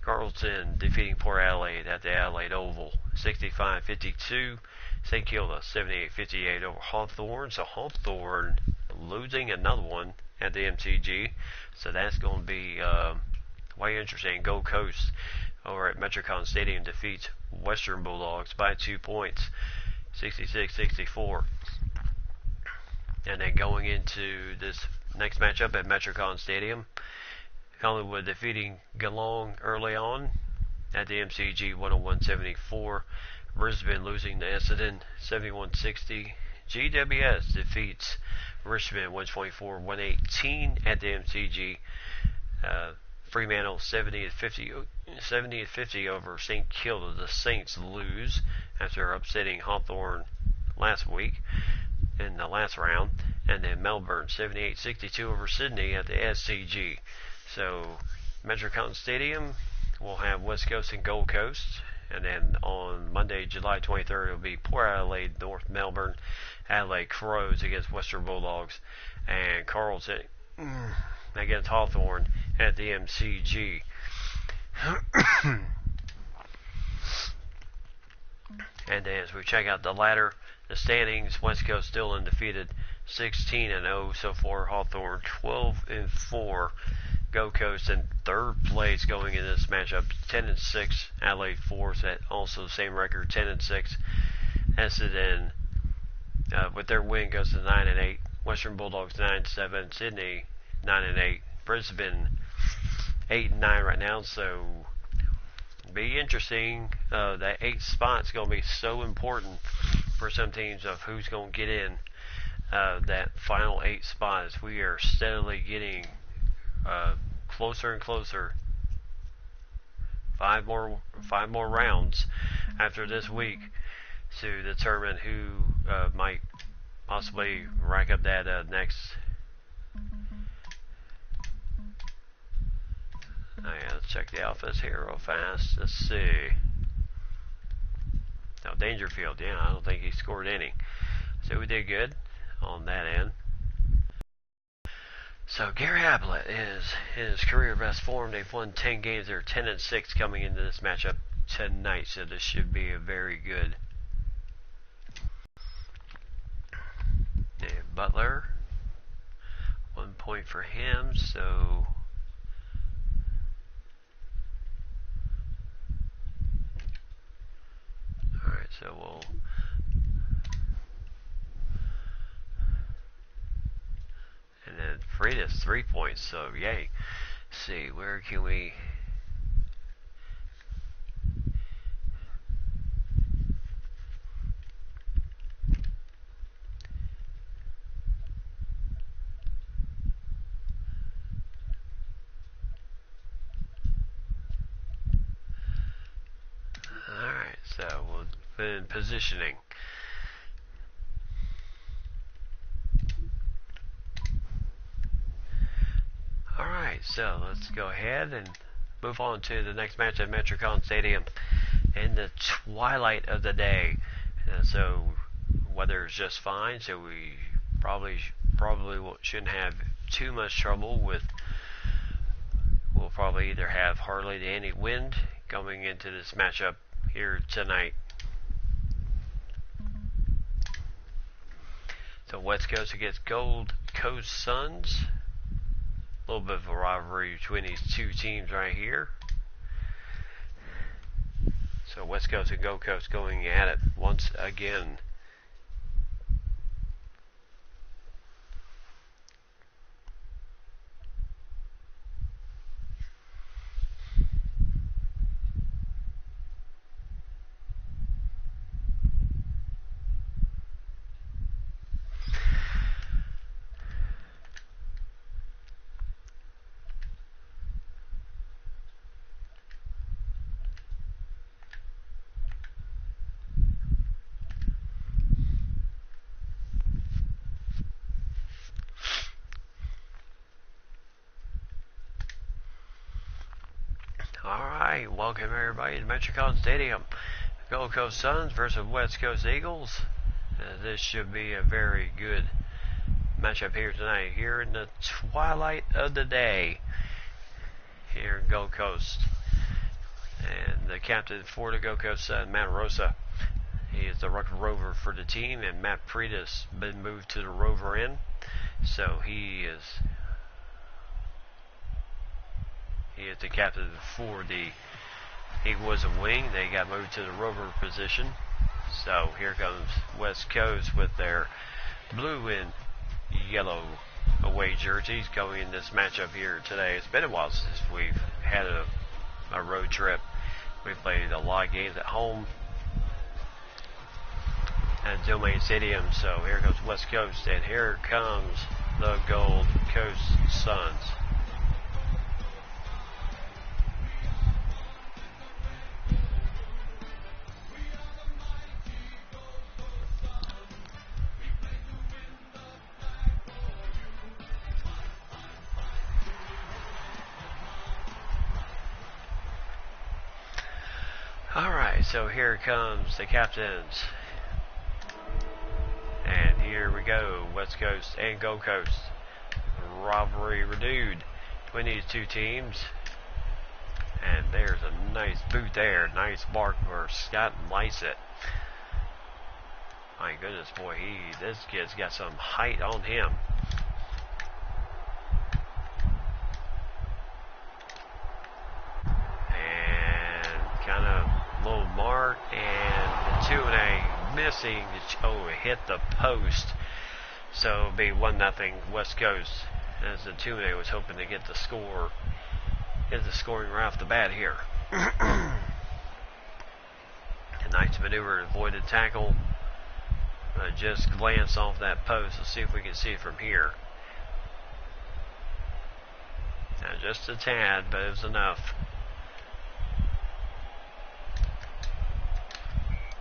Carlton defeating Port Adelaide at the Adelaide Oval 65-52. St Kilda 78-58 over Hawthorn. So Hawthorn losing another one at the MCG. So that's going to be way interesting. Gold Coast over at Metricon Stadium defeats Western Bulldogs by 2 points, 66-64. And then going into this next matchup at Metricon Stadium, Collingwood defeating Geelong early on at the MCG 101-74. Brisbane losing to Essendon 71-60. GWS defeats Richmond 124-118 at the MCG. Fremantle 70-50 over St Kilda. The Saints lose after upsetting Hawthorn last week in the last round. And then Melbourne 78-62 over Sydney at the SCG. So Metricon Stadium will have West Coast and Gold Coast. And then on Monday, July 23rd, it will be Port Adelaide, North Melbourne, Adelaide Crows against Western Bulldogs, and Carlton against Hawthorn at the MCG. And then as we check out the ladder, the standings, West Coast still undefeated, 16-0 so far. Hawthorn 12-4. Gold Coast in third place going into this matchup, 10-6. Adelaide fourth at also the same record, 10-6. Essendon with their win goes to 9-8. Western Bulldogs 9-7. Sydney 9-8. Brisbane 8-9 right now. So be interesting. That 8th spot's going to be so important for some teams of who's going to get in that final 8 spot as we are steadily getting closer and closer. Five more rounds after this week to determine who might possibly rack up that next. Let's check the alphas here real fast. Let's see. Now Dangerfield, yeah, I don't think he scored any. So we did good on that end. So Gary Ablett is in his career best form. They've won 10 games. They're 10-6 coming into this matchup tonight. So this should be a very good. And Butler, 1 point for him. So all right. So we'll. And then Frida's 3 points, so yay. Let's see, where can we... Alright, so we'll put in positioning. Alright, so let's go ahead and move on to the next match at Metricon Stadium in the twilight of the day. So weather is just fine, so we probably shouldn't have too much trouble with. We'll probably either have hardly any wind coming into this matchup here tonight. So West Coast against Gold Coast Suns. A little bit of a rivalry between these two teams right here. So West Coast and Gold Coast going at it once again. Alright, welcome everybody to Metricon Stadium. Gold Coast Suns versus West Coast Eagles. This should be a very good matchup here tonight, here in the twilight of the day here in Gold Coast. And the captain for the Gold Coast Suns, Matt Rosa, he is the ruck rover for the team, and Matt Pretis been moved to the rover end, so he is the captain for the. He was a wing. They got moved to the rover position. So here comes West Coast with their blue and yellow away jerseys going in this matchup here today. It's been a while since we've had a road trip. We played a lot of games at home at Domain Stadium. So here comes West Coast, and here comes the Gold Coast Suns. Alright, so here comes the captains. And here we go, West Coast and Gold Coast. Rivalry renewed between these two teams. And there's a nice boot there. Nice mark for Scott Lysett. My goodness, boy, this kid's got some height on him. Low mark, and the 2-A missing. Oh, it hit the post. So it'll be 1-0 West Coast, as the 2-A was hoping to get the score, get the scoring right off the bat here. A nice maneuver, avoided tackle. Just glance off that post. Let's see if we can see it from here. Now, just a tad, but it was enough.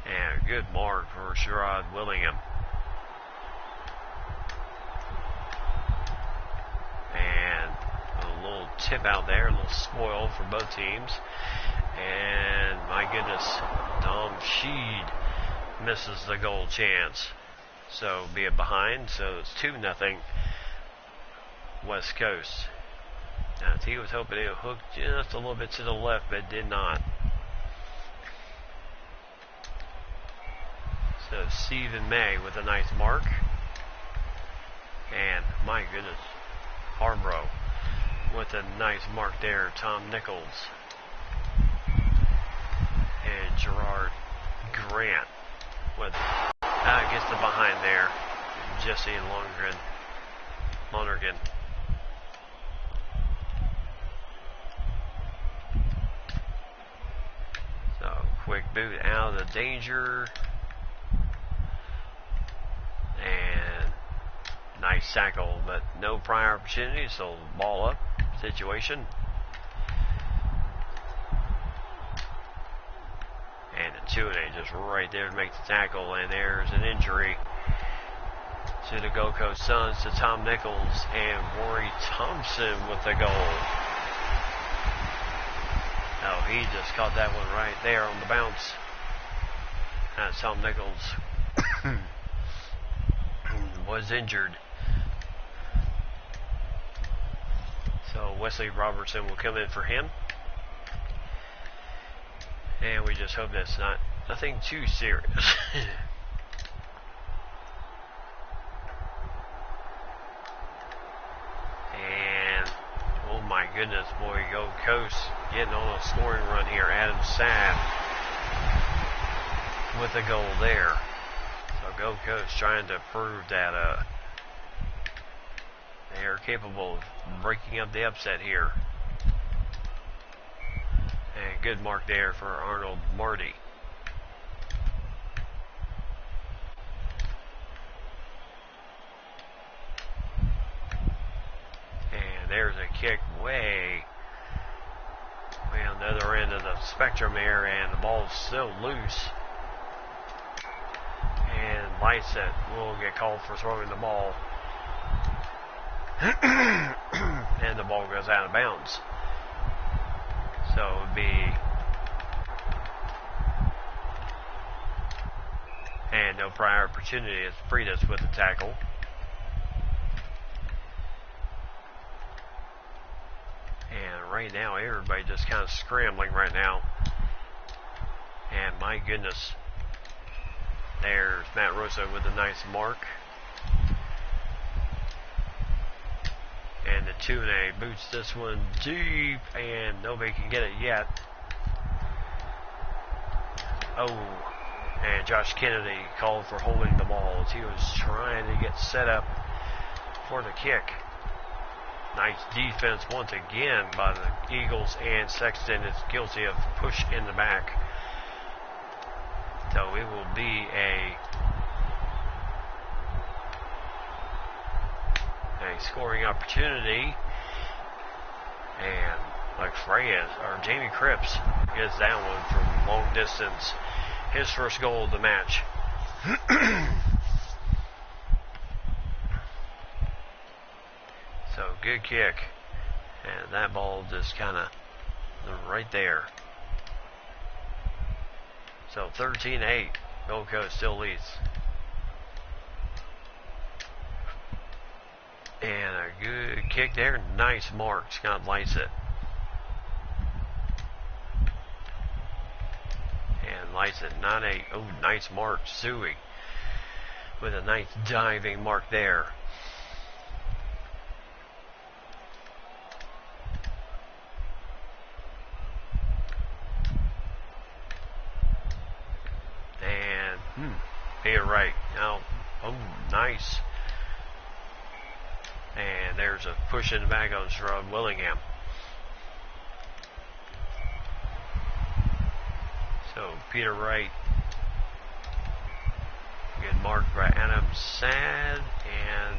And good mark for Sherrod Willingham. And a little tip out there, a little spoil for both teams. And my goodness, Tom Sheed misses the goal chance. So be it behind, so it's 2-0 West Coast. Now he was hoping it would hook just a little bit to the left, but it did not. So Stephen May with a nice mark. And my goodness, Harborough with a nice mark there. Tom Nichols. And Gerard Grant with gets the behind there. Jesse Lonergan. So quick boot out of the danger. And nice tackle, but no prior opportunity, so ball up situation. And the 2-A just right there to make the tackle, and there's an injury to the Gold Coast Suns, to Tom Nichols, and Rory Thompson with the goal. Oh, he just caught that one right there on the bounce. That's Tom Nichols. Was injured. So Wesley Robertson will come in for him. And we just hope that's nothing too serious. And oh my goodness, boy, Gold Coast getting on a scoring run here. Adam Sabb with a goal there. Gold Coast trying to prove that they are capable of breaking up the upset here. And good mark there for Arnold Marty. And there's a kick way on the other end of the spectrum there, and the ball's still loose. And Lysett will get called for throwing the ball. And the ball goes out of bounds. So it would be, and no prior opportunity as Freitas with the tackle. And right now, everybody just kind of scrambling right now. And my goodness, there's Matt Rosa with a nice mark. And the Tune boots this one deep, and nobody can get it yet. Oh, and Josh Kennedy called for holding the ball as he was trying to get set up for the kick. Nice defense once again by the Eagles, and Sexton is guilty of push in the back. So it will be a scoring opportunity, and like Freya or Jamie Cripps gets that one from long distance. His first goal of the match. So good kick, and that ball just kind of right there. So 13-8, Gold Coast still leads. And a good kick there, nice mark. Scott lights it. And lights it, 9-8. Oh, nice mark, Suey. With a nice diving mark there. And, be it right. Now, oh, nice. And there's a push in the back on Sherrod Willingham. So Peter Wright. Good mark by Adam Sad, and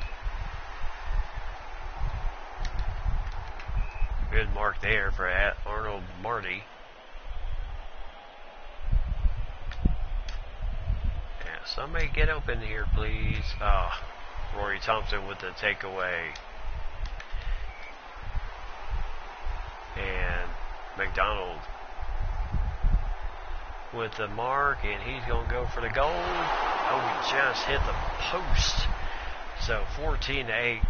good mark there for Arnold Marty. Yeah, somebody get open here, please. Rory Thompson with the takeaway. And McDonald with the mark, and he's going to go for the goal. Oh, he just hit the post. So 14-8.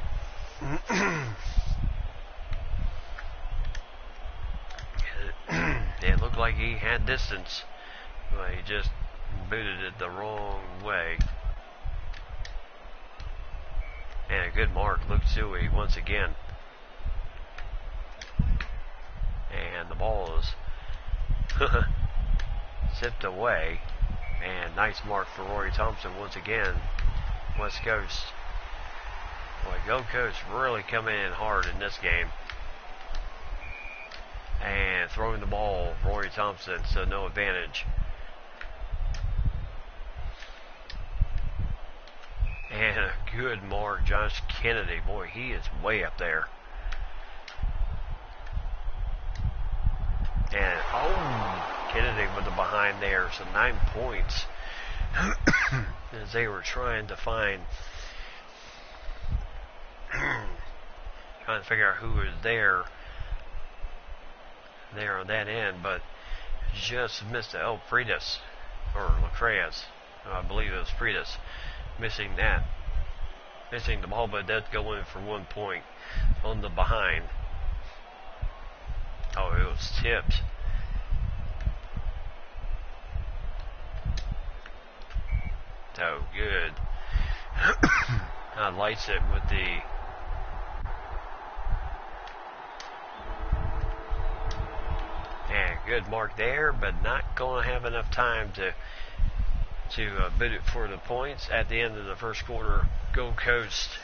It looked like he had distance, but he just booted it the wrong way. And a good mark, Luke Suey once again. And the ball is zipped away. And nice mark for Rory Thompson once again. West Coast. Boy, Gold Coast really coming in hard in this game. And throwing the ball, Rory Thompson, so no advantage. And a good mark, Josh Kennedy. Boy, he is way up there. And, oh, Kennedy with the behind there. So 9 points. As they were trying to find, trying to figure out who was there on that end, but just missed it. Oh, Freitas, or Lacreas. I believe it was Freitas. Missing the ball, but that's going for 1 point on the behind. Oh, it was tipped. So good. Lights it with the and good mark there, but not going to have enough time to bid it for the points. At the end of the first quarter, Gold Coast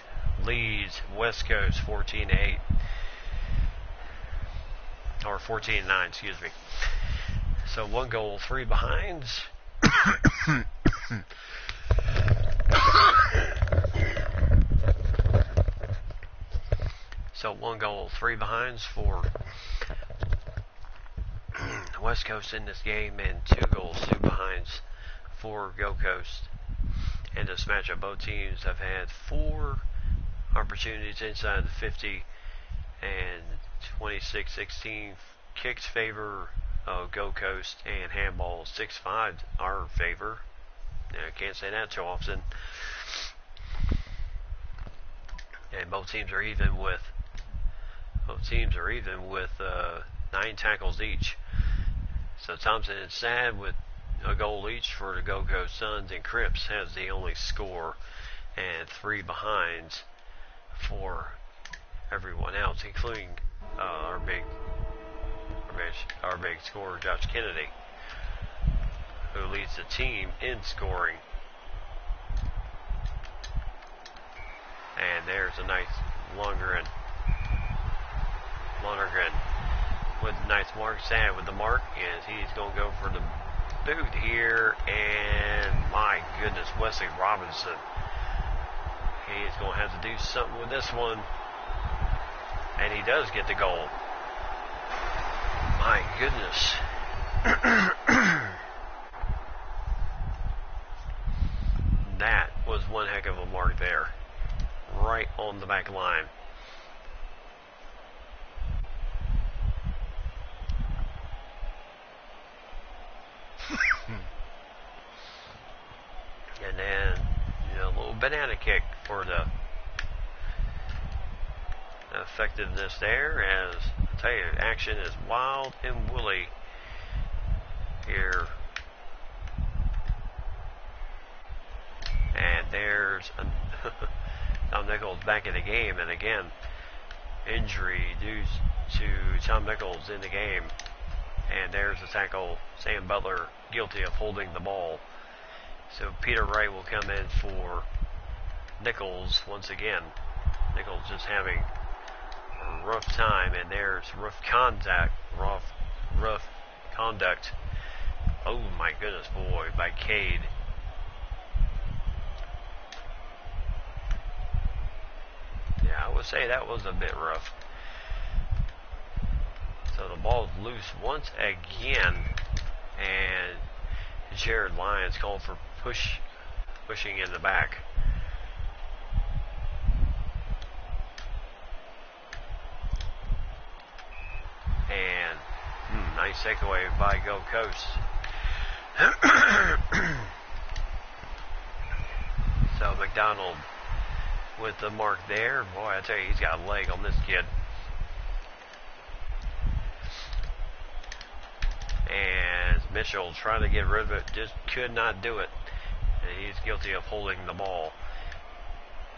leads West Coast 14-8. Or 14-9, excuse me. So 1 goal, 3 behinds. So 1 goal, 3 behinds for West Coast in this game, and 2 goals, 2 behinds for Gold Coast. In this matchup, both teams have had 4 opportunities inside the 50 and 26-16 kicks favor Gold Coast, and handball 6-5 our favor. I can't say that too often. And both teams are even with 9 tackles each. So Thompson and Sad with a goal each for the Gold Coast Suns, and Cripps has the only score and 3 behinds for everyone else, including our big scorer Josh Kennedy, who leads the team in scoring. And there's a nice Lonergan with a nice mark. Sad with the mark, and he's going to go for the boot here, and my goodness, Wesley Robinson, he's going to have to do something with this one, and he does get the goal. My goodness. That was one heck of a mark there, right on the back line. And then, a little banana kick for the effectiveness there, as I tell you, action is wild and woolly here. And there's Tom Nichols back in the game, and again, injury due to Tom Nichols in the game. And there's the tackle. Sam Butler guilty of holding the ball. So Peter Wright will come in for Nichols once again. Nichols just having a rough time, and there's rough conduct. Oh my goodness, boy, by Cade. Yeah, I would say that was a bit rough. So the ball's loose once again, and Jared Lyons called for pushing in the back. And nice takeaway by Gold Coast. So McDonald with the mark there. Boy, I tell you, he's got a leg on this kid. And Mitchell trying to get rid of it, just could not do it. And he's guilty of holding the ball.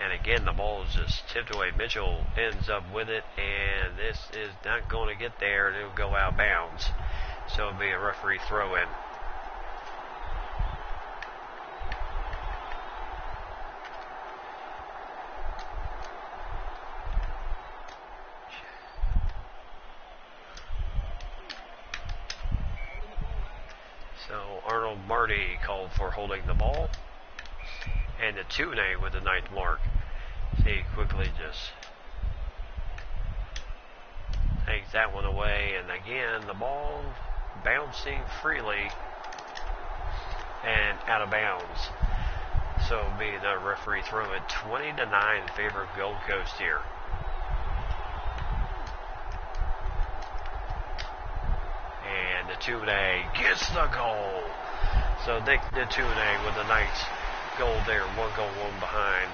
And again, the ball is just tipped away. Mitchell ends up with it, and this is not going to get there, and it'll go out of bounds. So it'll be a referee throw-in. So Arnold Marty called for holding the ball. And the Tune with the 9th mark. He quickly just takes that one away. And again, the ball bouncing freely and out of bounds. So it'll be the referee throw it 20-9 in favor of Gold Coast here. And the Tune gets the goal. So Nick the Tune with a nice goal there, 1 goal, 1 behind.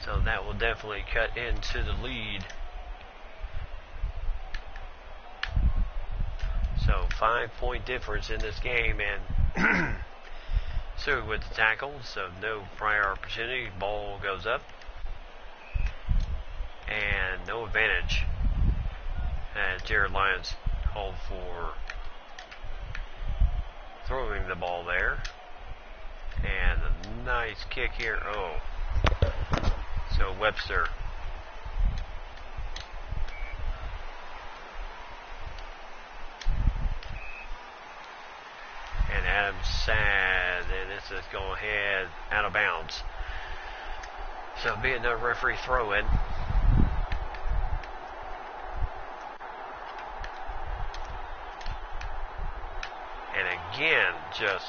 So that will definitely cut into the lead. So 5-point difference in this game, and so with the tackle, so no prior opportunity, ball goes up, and no advantage. And Jared Lyons called for throwing the ball there. And a nice kick here. Oh. So Webster. And Adams Sad. And this is going ahead out of bounds. So be another referee throw in. Again, just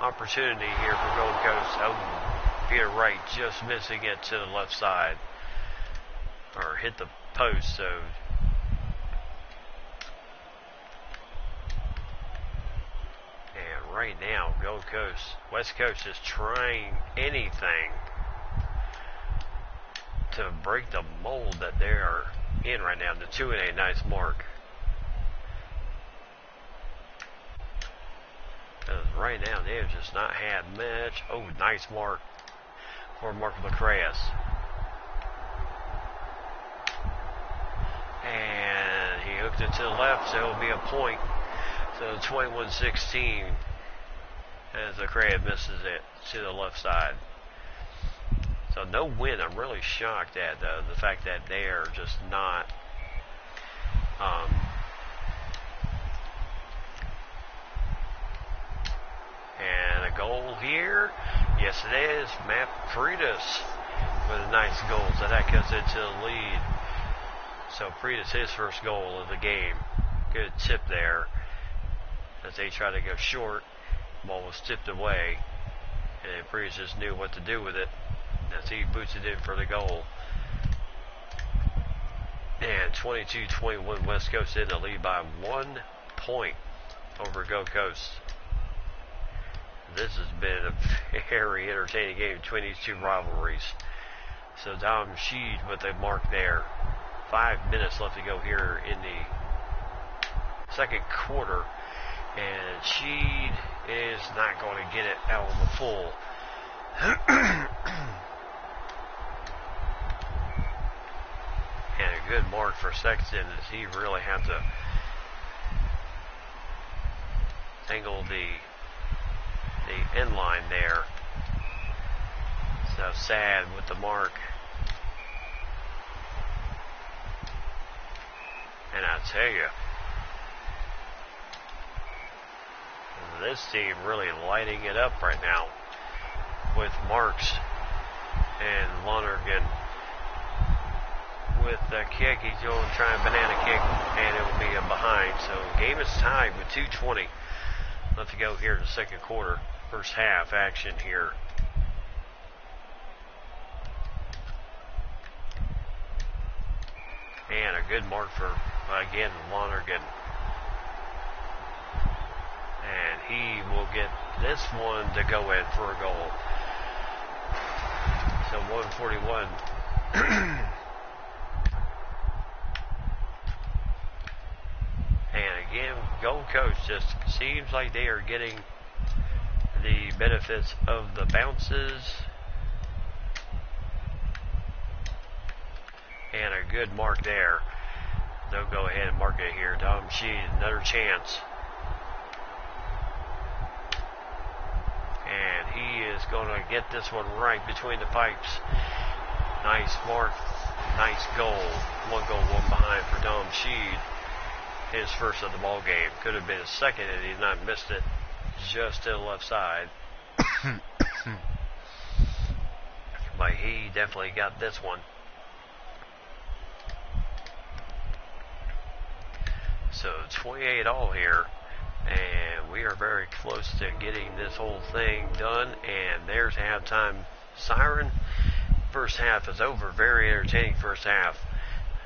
opportunity here for Gold Coast. Oh, Peter Wright just missing it to the left side. or hit the post. So and right now, Gold Coast, West Coast is trying anything to break the mold that they are in right now. The 2-8, nice mark. Because right now they have just not had much. Oh, nice mark for Mark Lacrasse. And he hooked it to the left, so it'll be a point. So 21-16 as Lacrasse misses it to the left side. So no win. I'm really shocked at the fact that they are just not and a goal here. Yes, it is. Matt Freitas with a nice goal. So that cuts into the lead. So Freitas, his first goal of the game. Good tip there as they try to go short. Ball was tipped away, and Freitas just knew what to do with it as he boots it in for the goal. And 22-21, West Coast in the lead by 1 point over Gold Coast. This has been a very entertaining game between these two rivalries. So Dom Sheed with a mark there. 5 minutes left to go here in the second quarter. And Sheed is not going to get it out on the full. And a good mark for Sexton as he really had to angle the end line there. So Sad with the mark. And I tell you, this team really lighting it up right now with Marks and Lonergan with the kick. He's going to try a banana kick, and it will be a behind. So game is tied with 2:20 left to go here in the second quarter. First half action here. And a good mark for, again, Lonergan. And he will get this one to go in for a goal. So 141. And again, Gold Coast just seems like they are getting the benefits of the bounces. And a good mark there. They'll go ahead and mark it here. Dom Sheed, another chance. And he is going to get this one right between the pipes. Nice mark. Nice goal. 1 goal, 1 behind for Dom Sheed. His first of the ball game. Could have been a second and he's not missed it just to the left side. But he definitely got this one. So 28 all here. And we are very close to getting this whole thing done. And there's halftime siren. First half is over. Very entertaining first half.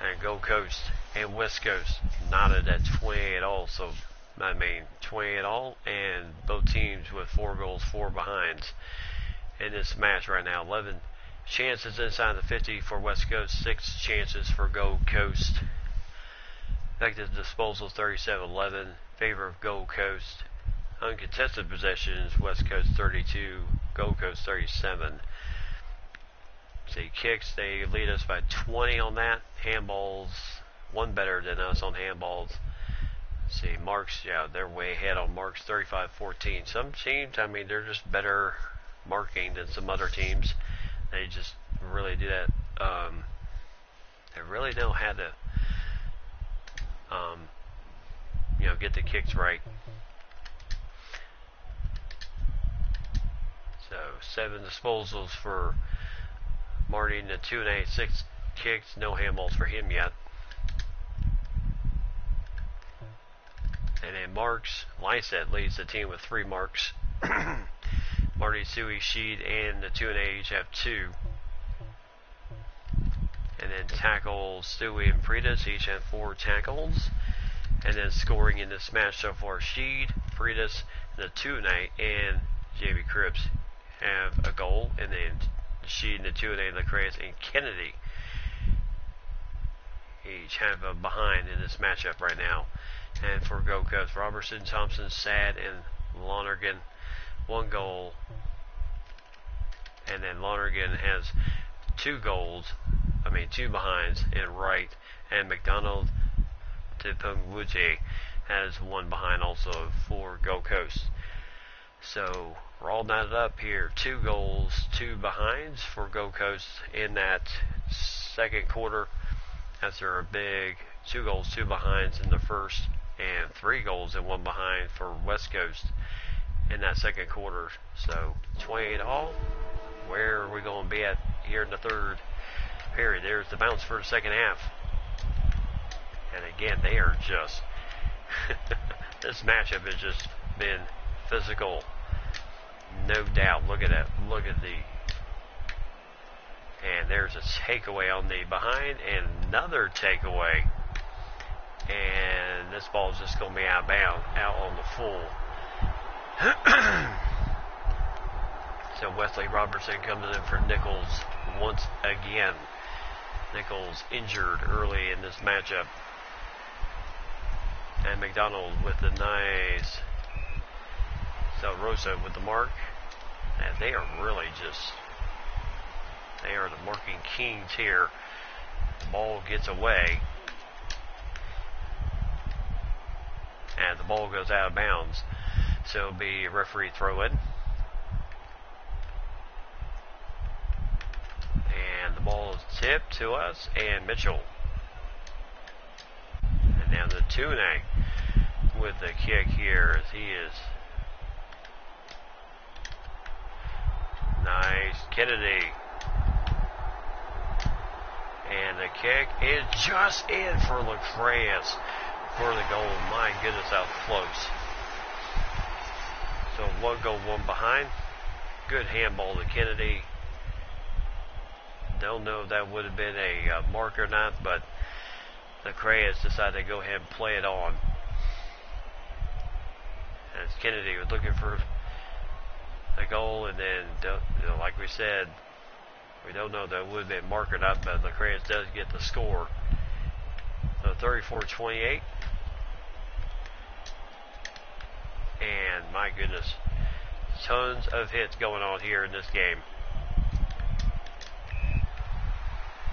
And Gold Coast and West Coast knotted at 28 all. So, 28 all. And both teams with 4 goals, 4 behinds in this match right now. 11 chances inside the 50 for West Coast. 6 chances for Gold Coast. Effective disposal 37-11. Favor of Gold Coast. Uncontested possessions, West Coast 32, Gold Coast 37. See, kicks, they lead us by 20 on that. Handballs, 1 better than us on handballs. See, marks, yeah, they're way ahead on marks, 35-14. Some teams, they're just better marking than some other teams. They just really do that. They really know how to get the kicks right. So 7 disposals for Martin, the 2-8, 6 kicks, no handballs for him yet. And then marks, Lysette leads the team with 3 marks. Marty, Suey, Sheed, and the 2-8 each have 2. And then tackles Stewie and Priedus each had 4 tackles. And then scoring in this match so far, Sheed, Priedus, the Tune, and JB Cripps have a goal. And then Sheed and the Tune, Lecraeus, and Kennedy each have a behind in this matchup right now. And for Gold Coast, Robertson, Thompson, Sad, and Lonergan, 1 goal. And then Lonergan has 2 goals, 2 behinds in right. And McDonald Tipungwuti has 1 behind also for Gold Coast. So we're all knotted up here. 2 goals, 2 behinds for Gold Coast in that second quarter. After a big 2 goals, 2 behinds in the first, and 3 goals and 1 behind for West Coast in that second quarter. So 28 all. Where are we going to be at here in the third period? There's the bounce for the second half. And again, they are just this matchup has just been physical, no doubt. Look at that. Look at the. And there's a takeaway on the behind, and another takeaway. And this ball is just going to be out on the full. So Wesley Robertson comes in for Nichols once again. Nichols injured early in this matchup. And McDonald with the nice. So Rosa with the mark. And they are really just. They are the marking kings here. The ball gets away. And the ball goes out of bounds. So it'll be a referee throw in. And the ball is tipped to us. And Mitchell. And now the Tune with the kick here as he is. Nice. Kennedy. And the kick is just in for Lecraeus for the goal. My goodness, how close. So 1 goal, 1 behind. Good handball to Kennedy. Don't know if that would have been a mark or not, but Lecraeus decided to go ahead and play it on. As Kennedy was looking for a goal, and then, like we said, we don't know if that would have been mark or not, but Lecraeus does get the score. So 34-28. And my goodness, tons of hits going on here in this game.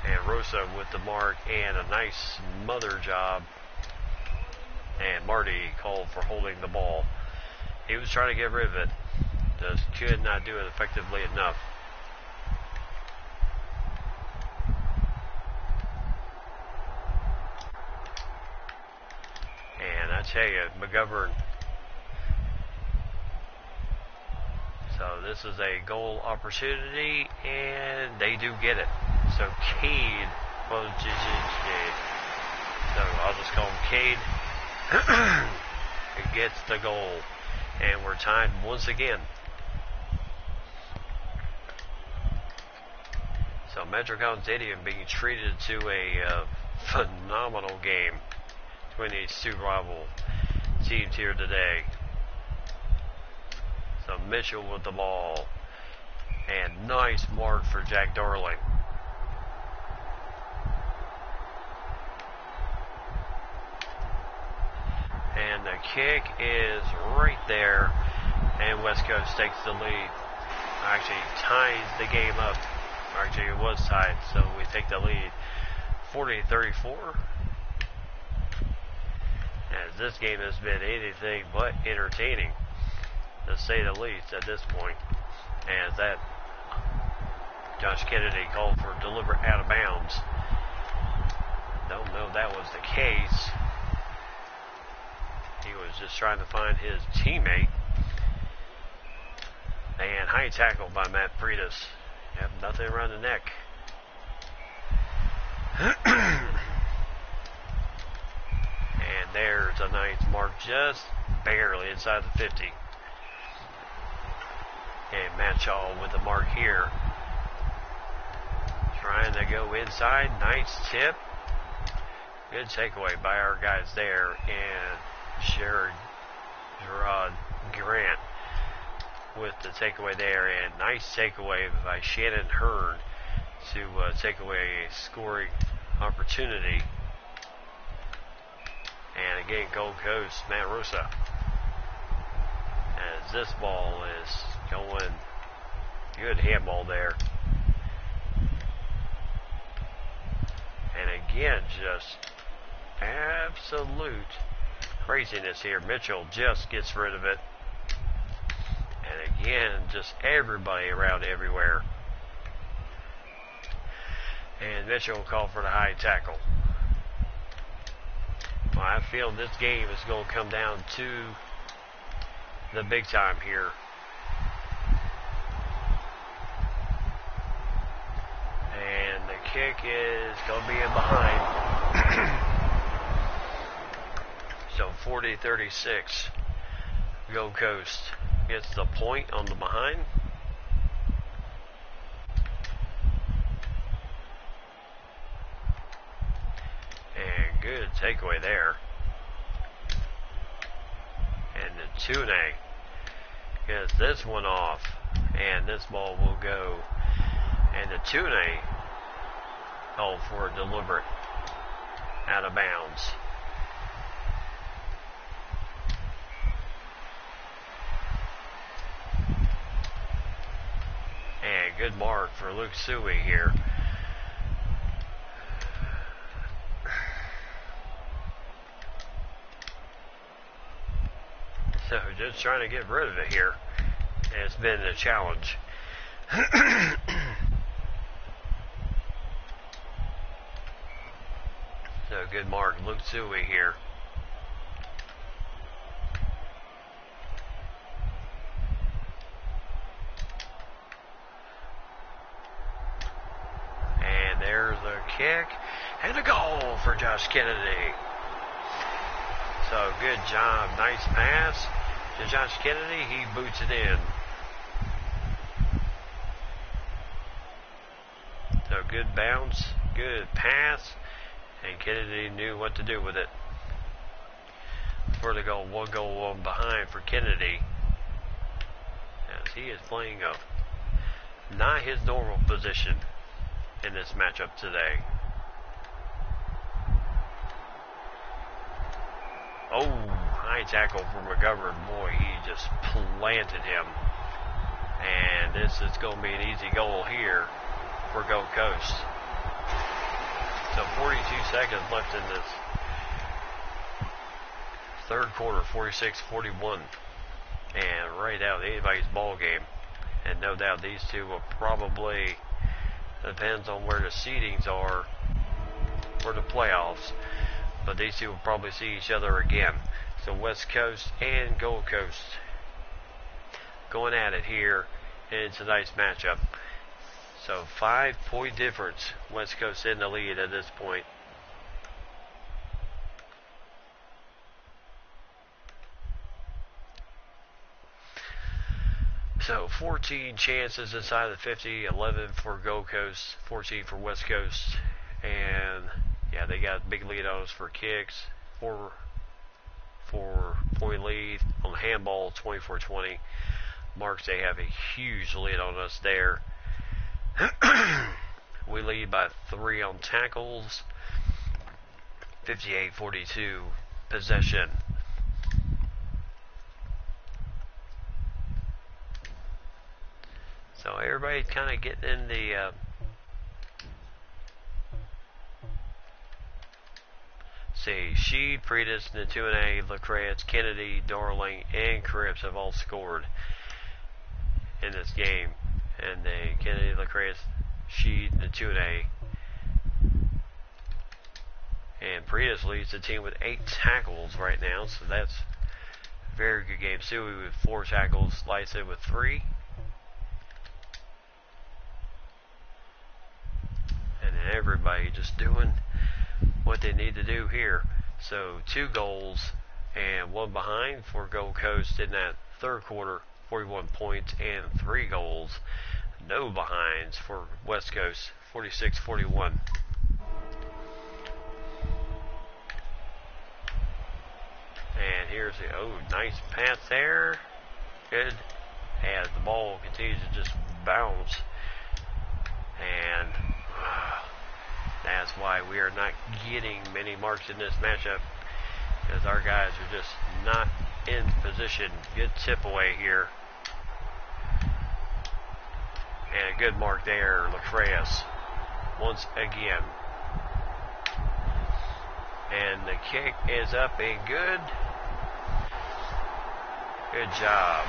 And Rosa with the mark and a nice smother job. And Marty called for holding the ball. He was trying to get rid of it. Just could not do it effectively enough. And I tell you, McGovern. So this is a goal opportunity, and they do get it. So Cade, so I'll just call him Cade. He gets the goal, and we're tied once again. So Metrocon Stadium being treated to a phenomenal game between these 2 rival teams here today. So Mitchell with the ball, and nice mark for Jack Darling. And the kick is right there, and West Coast takes the lead. Actually ties the game up. Actually, it was tied, so we take the lead 40-34. As this game has been anything but entertaining, to say the least, at this point. As that Josh Kennedy called for deliberate out of bounds. Don't know if that was the case. He was just trying to find his teammate. And high tackle by Matt Priedus. Yep, nothing around the neck. And there's a nice mark, just barely inside the 50. And Matt Shaw with the mark here. Trying to go inside. Nice tip. Good takeaway by our guys there. And Gerard Grant with the takeaway there. And nice takeaway by Shannon Hearn to take away a scoring opportunity. And again, Gold Coast, Matt Rosa. As this ball is going, good handball there. And again, just absolute craziness here. Mitchell just gets rid of it. And again, just everybody around everywhere. And Mitchell will call for the high tackle. Well, I feel this game is going to come down to the big time here. And the kick is going to be in behind. So 40-36. Gold Coast gets the point on the behind. And good takeaway there. And the Tune gets this one off. And this ball will go. And the Tune called for a deliberate out of bounds. And good mark for Luke Suey here. So just trying to get rid of it here. It's been a challenge. So good mark, Luke Suey here. And there's the kick and a goal for Josh Kennedy. So good job, nice pass to Josh Kennedy. He boots it in. So good bounce, good pass, and Kennedy knew what to do with it. For the goal, one goal behind for Kennedy, as he is playing not his normal position in this matchup today. Oh, high tackle from McGovern. Boy, he just planted him. And this is going to be an easy goal here for Gold Coast. So 42 seconds left in this third quarter, 46-41. And right out of anybody's ball game. And no doubt these two will probably, depends on where the seedings are for the playoffs, but these two will probably see each other again. So West Coast and Gold Coast going at it here in tonight's matchup. So 5-point difference. West Coast in the lead at this point. So 14 chances inside the 50, 11 for Gold Coast, 14 for West Coast. And yeah, they got a big lead on us for kicks, 4-point lead on the handball, 24-20. Marks, they have a huge lead on us there. We lead by 3 on tackles, 58-42 possession. So everybody's kind of getting in the see, Sheed, Pretis, Natune, Lacrance, Kennedy, Darling, and Cripps have all scored in this game. And Kennedy, Lacrance, Sheed, Natune, and Pretis leads the team with 8 tackles right now, so that's a very good game. Suey with 4 tackles, Lysa with 3. And everybody just doing what they need to do here. So 2 goals and 1 behind for Gold Coast in that third quarter, 41 points and 3 goals. no behinds for West Coast, 46-41. And here's the, nice pass there. Good. As the ball continues to just bounce. And that's why we are not getting many marks in this matchup, because our guys are just not in position. Good tip away here. And a good mark there, Lacreus, once again. And the kick is up and good. Good job.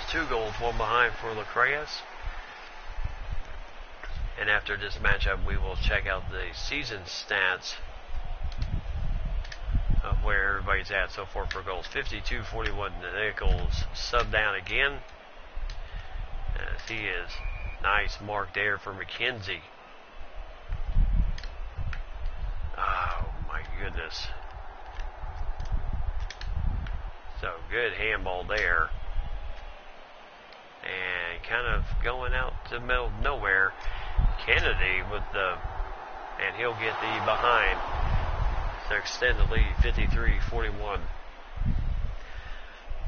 It's 2 goals, 1 behind for Lacreus. And after this matchup, we will check out the season stats of where everybody's at so far for goals. 52-41. Nichols sub down again. As he is nice mark there for McKenzie. Oh my goodness. So good handball there. And kind of going out to the middle of nowhere. Kennedy with the, and he'll get the behind to extend the lead, 53-41.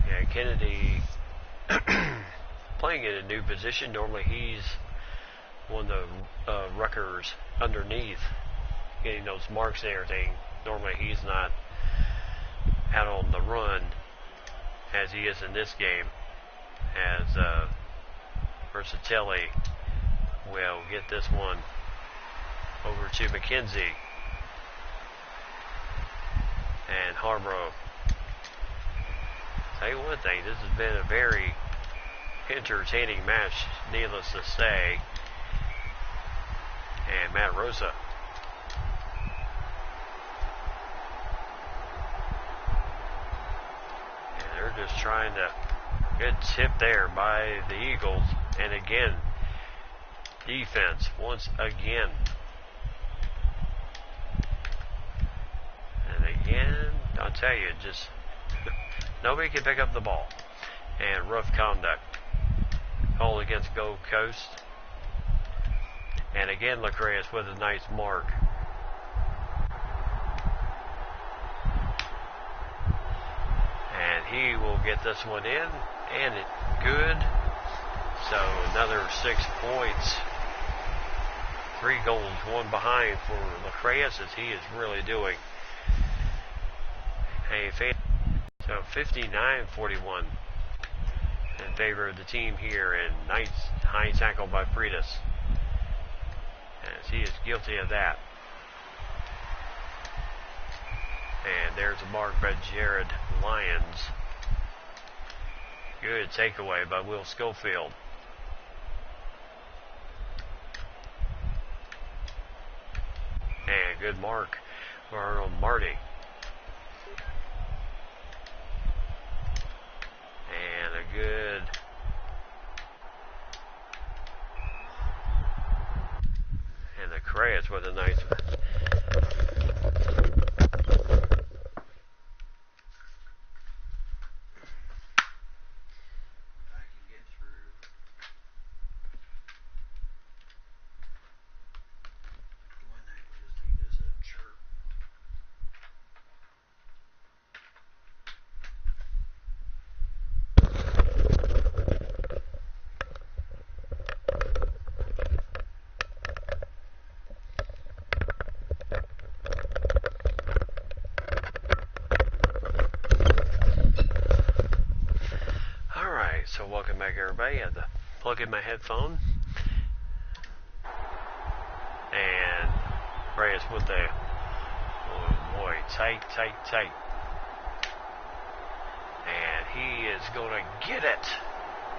Yeah, Kennedy playing in a new position. Normally he's one of the ruckers underneath, getting those marks and everything. Normally he's not out on the run as he is in this game, as Versatelli will get this one over to McKenzie. And Harborough. Tell you one thing, this has been a very entertaining match, needless to say. And Matt Rosa. And they're just trying to, good tip there by the Eagles. And again, defense once again. And again, I'll tell you, just nobody can pick up the ball. And rough conduct called against Gold Coast. And again, Lacreus with a nice mark. And he will get this one in. And it good. So another 6 points. 3 goals, 1 behind for Lacreus, as he is really doing a fan. So 59-41 in favor of the team here, and nice high tackle by Freitas, as he is guilty of that. And there's a mark by Jared Lyons. Good takeaway by Will Schofield. And good mark for Arnold Marty. And a good and the Crayas with a nice So welcome back, everybody. I had to plug in my headphone. And Reyes with the, oh boy, tight. And he is going to get it.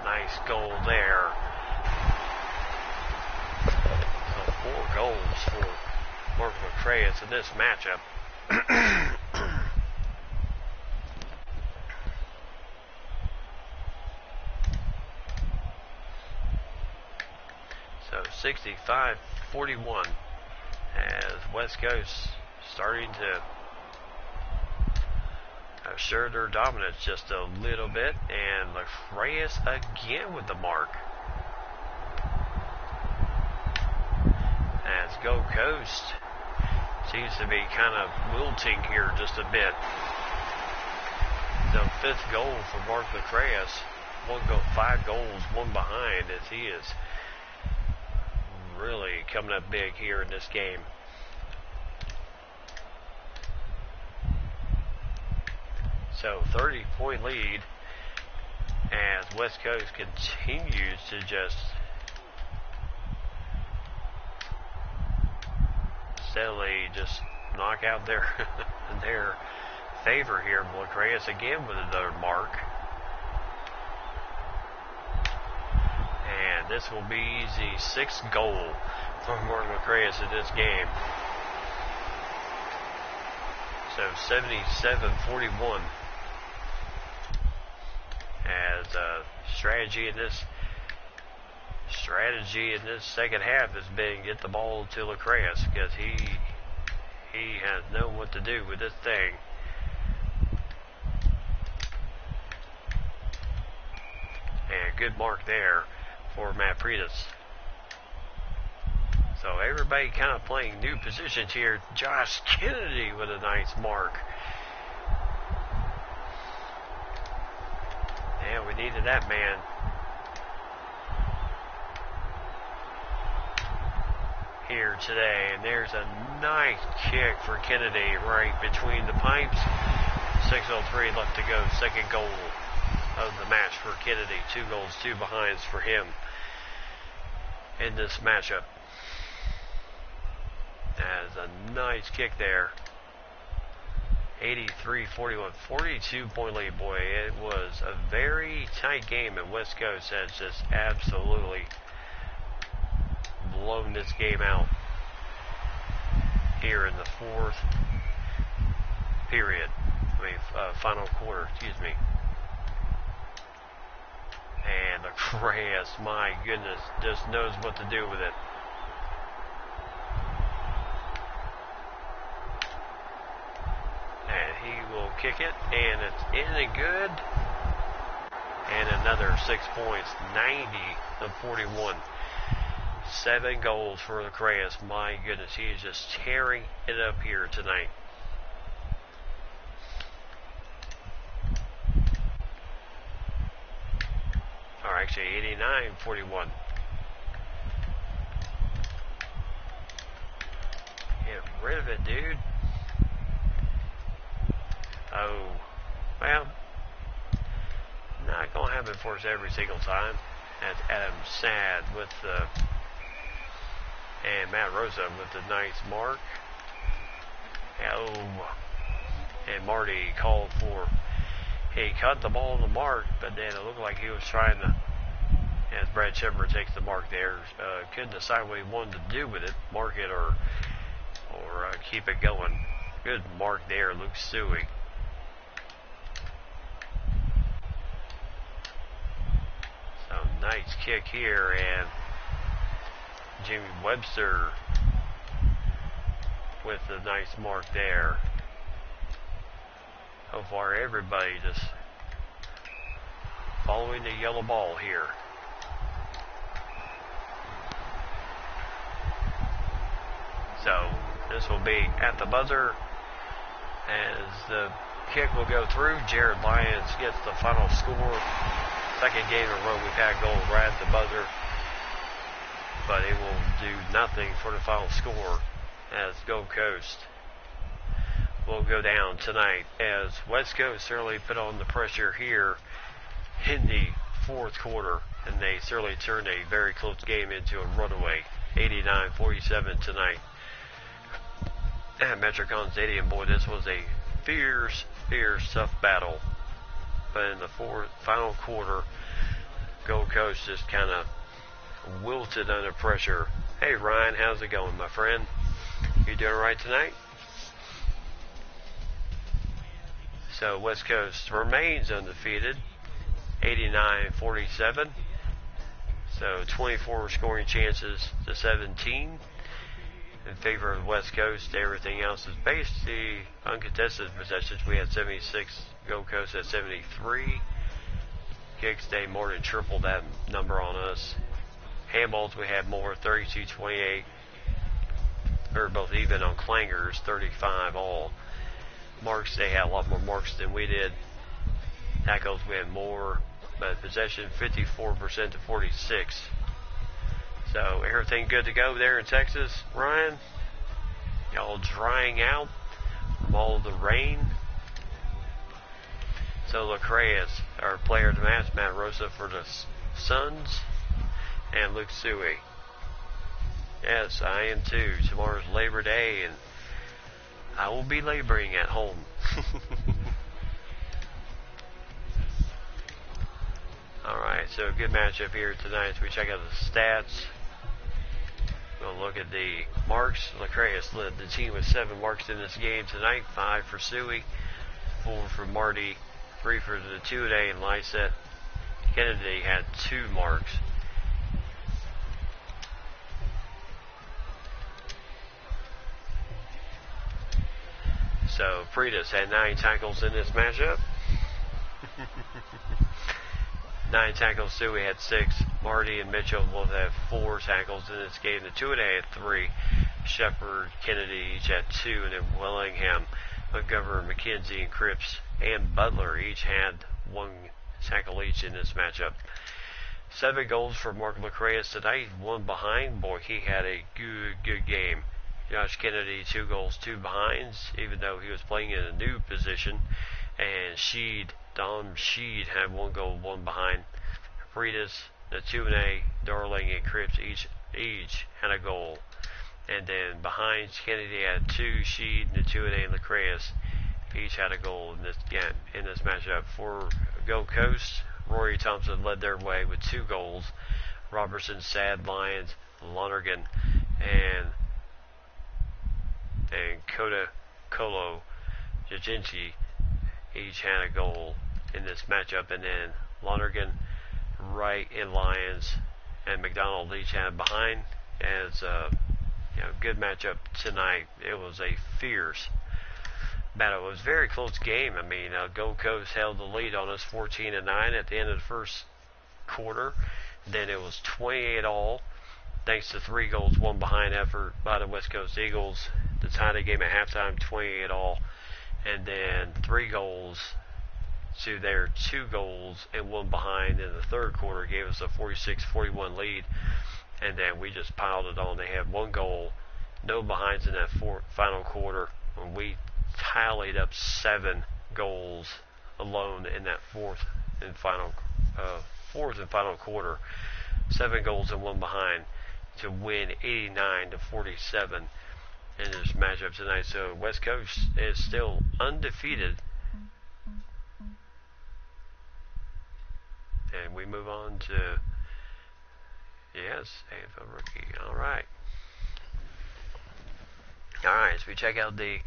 Nice goal there. So 4 goals for Mark McCrayas in this matchup. So 65-41 as West Coast starting to assure their dominance just a little bit, and Lacreus again with the mark. As Gold Coast seems to be kind of wilting here just a bit. The fifth goal for Mark Lacreus. 5 goals, 1 behind, as he is really coming up big here in this game. So 30-point lead as West Coast continues to just steadily just knock out their their favor here. Lacreus again with another mark. And this will be the 6th goal for Mark Lacreus in this game. So 77-41. As strategy in this second half has been get the ball to Lacreus, because he has known what to do with this thing. And good mark there for Matt Pretis. So everybody kind of playing new positions here. Josh Kennedy with a nice mark. Yeah, we needed that man. Here today, and there's a nice kick for Kennedy right between the pipes. 6:03 left to go. Second goal of the match for Kennedy. 2 goals, 2 behinds for him in this matchup. As a nice kick there. 83-41, 42-point lead. Boy, it was a very tight game, and West Coast has just absolutely blown this game out here in the 4th period. Final quarter, excuse me. And Lacreus, my goodness, just knows what to do with it. And he will kick it, and it's in and good. And another 6 points, 90-41. 7 goals for Lacreus. My goodness, he is just tearing it up here tonight. Or actually 89-41. Get rid of it, dude. Oh, well, not gonna happen for us every single time. That's Adam Sad with the, and Matt Rosa with the nice mark. Oh, and Marty called for, he cut the ball on the mark, but then it looked like he was trying to, as Brad Shepard takes the mark there, couldn't decide what he wanted to do with it, mark it or keep it going. Good mark there, Luke Stewie. So nice kick here, and Jimmy Webster with the nice mark there. So far, everybody just following the yellow ball here. So this will be at the buzzer as the kick will go through. Jared Lyons gets the final score. Second game in a row we've had goal right at the buzzer, but it will do nothing for the final score as Gold Coast will go down tonight, as West Coast certainly put on the pressure here in the 4th quarter, and they certainly turned a very close game into a runaway. 89-47 tonight at Metricon Stadium. Boy, this was a fierce, tough battle. But in the final quarter, Gold Coast just kind of wilted under pressure. Hey Ryan, how's it going, my friend? You doing all right tonight? So West Coast remains undefeated, 89-47. So 24 scoring chances to 17. in favor of the West Coast. Everything else is basically uncontested possessions. We had 76, Gold Coast at 73. Kicks, they more than tripled that number on us. Handballs, we had more, 32-28. They're both even on clangers, 35 all. Marks, they had a lot more marks than we did. Tackles, we had more, but possession 54% to 46. So everything good to go there in Texas, Ryan? Y'all drying out from all the rain? So Lacreus, our player of the match, Matt Rosa for the Suns, and Luke Suey. Yes, I am too. Tomorrow's Labor Day, and I will be laboring at home. Alright, so a good matchup here tonight. So we check out the stats. We'll look at the marks. Lacreus led the team with 7 marks in this game tonight. 5 for Suey, 4 for Marty, 3 for the 2-day, and Lysette Kennedy had 2 marks. So Freitas had 9 tackles in this matchup. 9 tackles, Suey had 6. Marty and Mitchell both have 4 tackles in this game. The 2-day had 3. Shepard, Kennedy each had 2, and then Willingham, McGovern, McKenzie, and Cripps and Butler each had 1 tackle each in this matchup. 7 goals for Mark Lacreus tonight, 1 behind. Boy, he had a good game. Josh Kennedy, 2 goals, 2 behinds, even though he was playing in a new position. And Dom Sheed had 1 goal, 1 behind. Freitas, the 2-A, Darling, and Cripps each had a goal. And then behind, Kennedy had 2, Sheed, and the 2-A, and Lacreus each had a goal in this matchup. For Gold Coast, Rory Thompson led their way with 2 goals. Robertson, Sad Lions, Lonergan, and Colo Jaginci each had a goal in this matchup. And then Lonergan, Wright, and Lyons, and McDonald each had behind. As good matchup tonight. It was a fierce battle. It was a very close game. I mean, Gold Coast held the lead on us 14-9 at the end of the first quarter. Then it was 28 all, thanks to 3 goals, 1 behind effort by the West Coast Eagles. The tie the game at halftime, 28 all, and then 3 goals to their 2 goals and 1 behind in the third quarter gave us a 46-41 lead. And then we just piled it on. They had 1 goal, no behinds in that final quarter, and we tallied up 7 goals alone in that fourth and final quarter. 7 goals and 1 behind to win 89-47 in this matchup tonight. So West Coast is still undefeated. And we move on to AFL rookie. Alright, so we check out the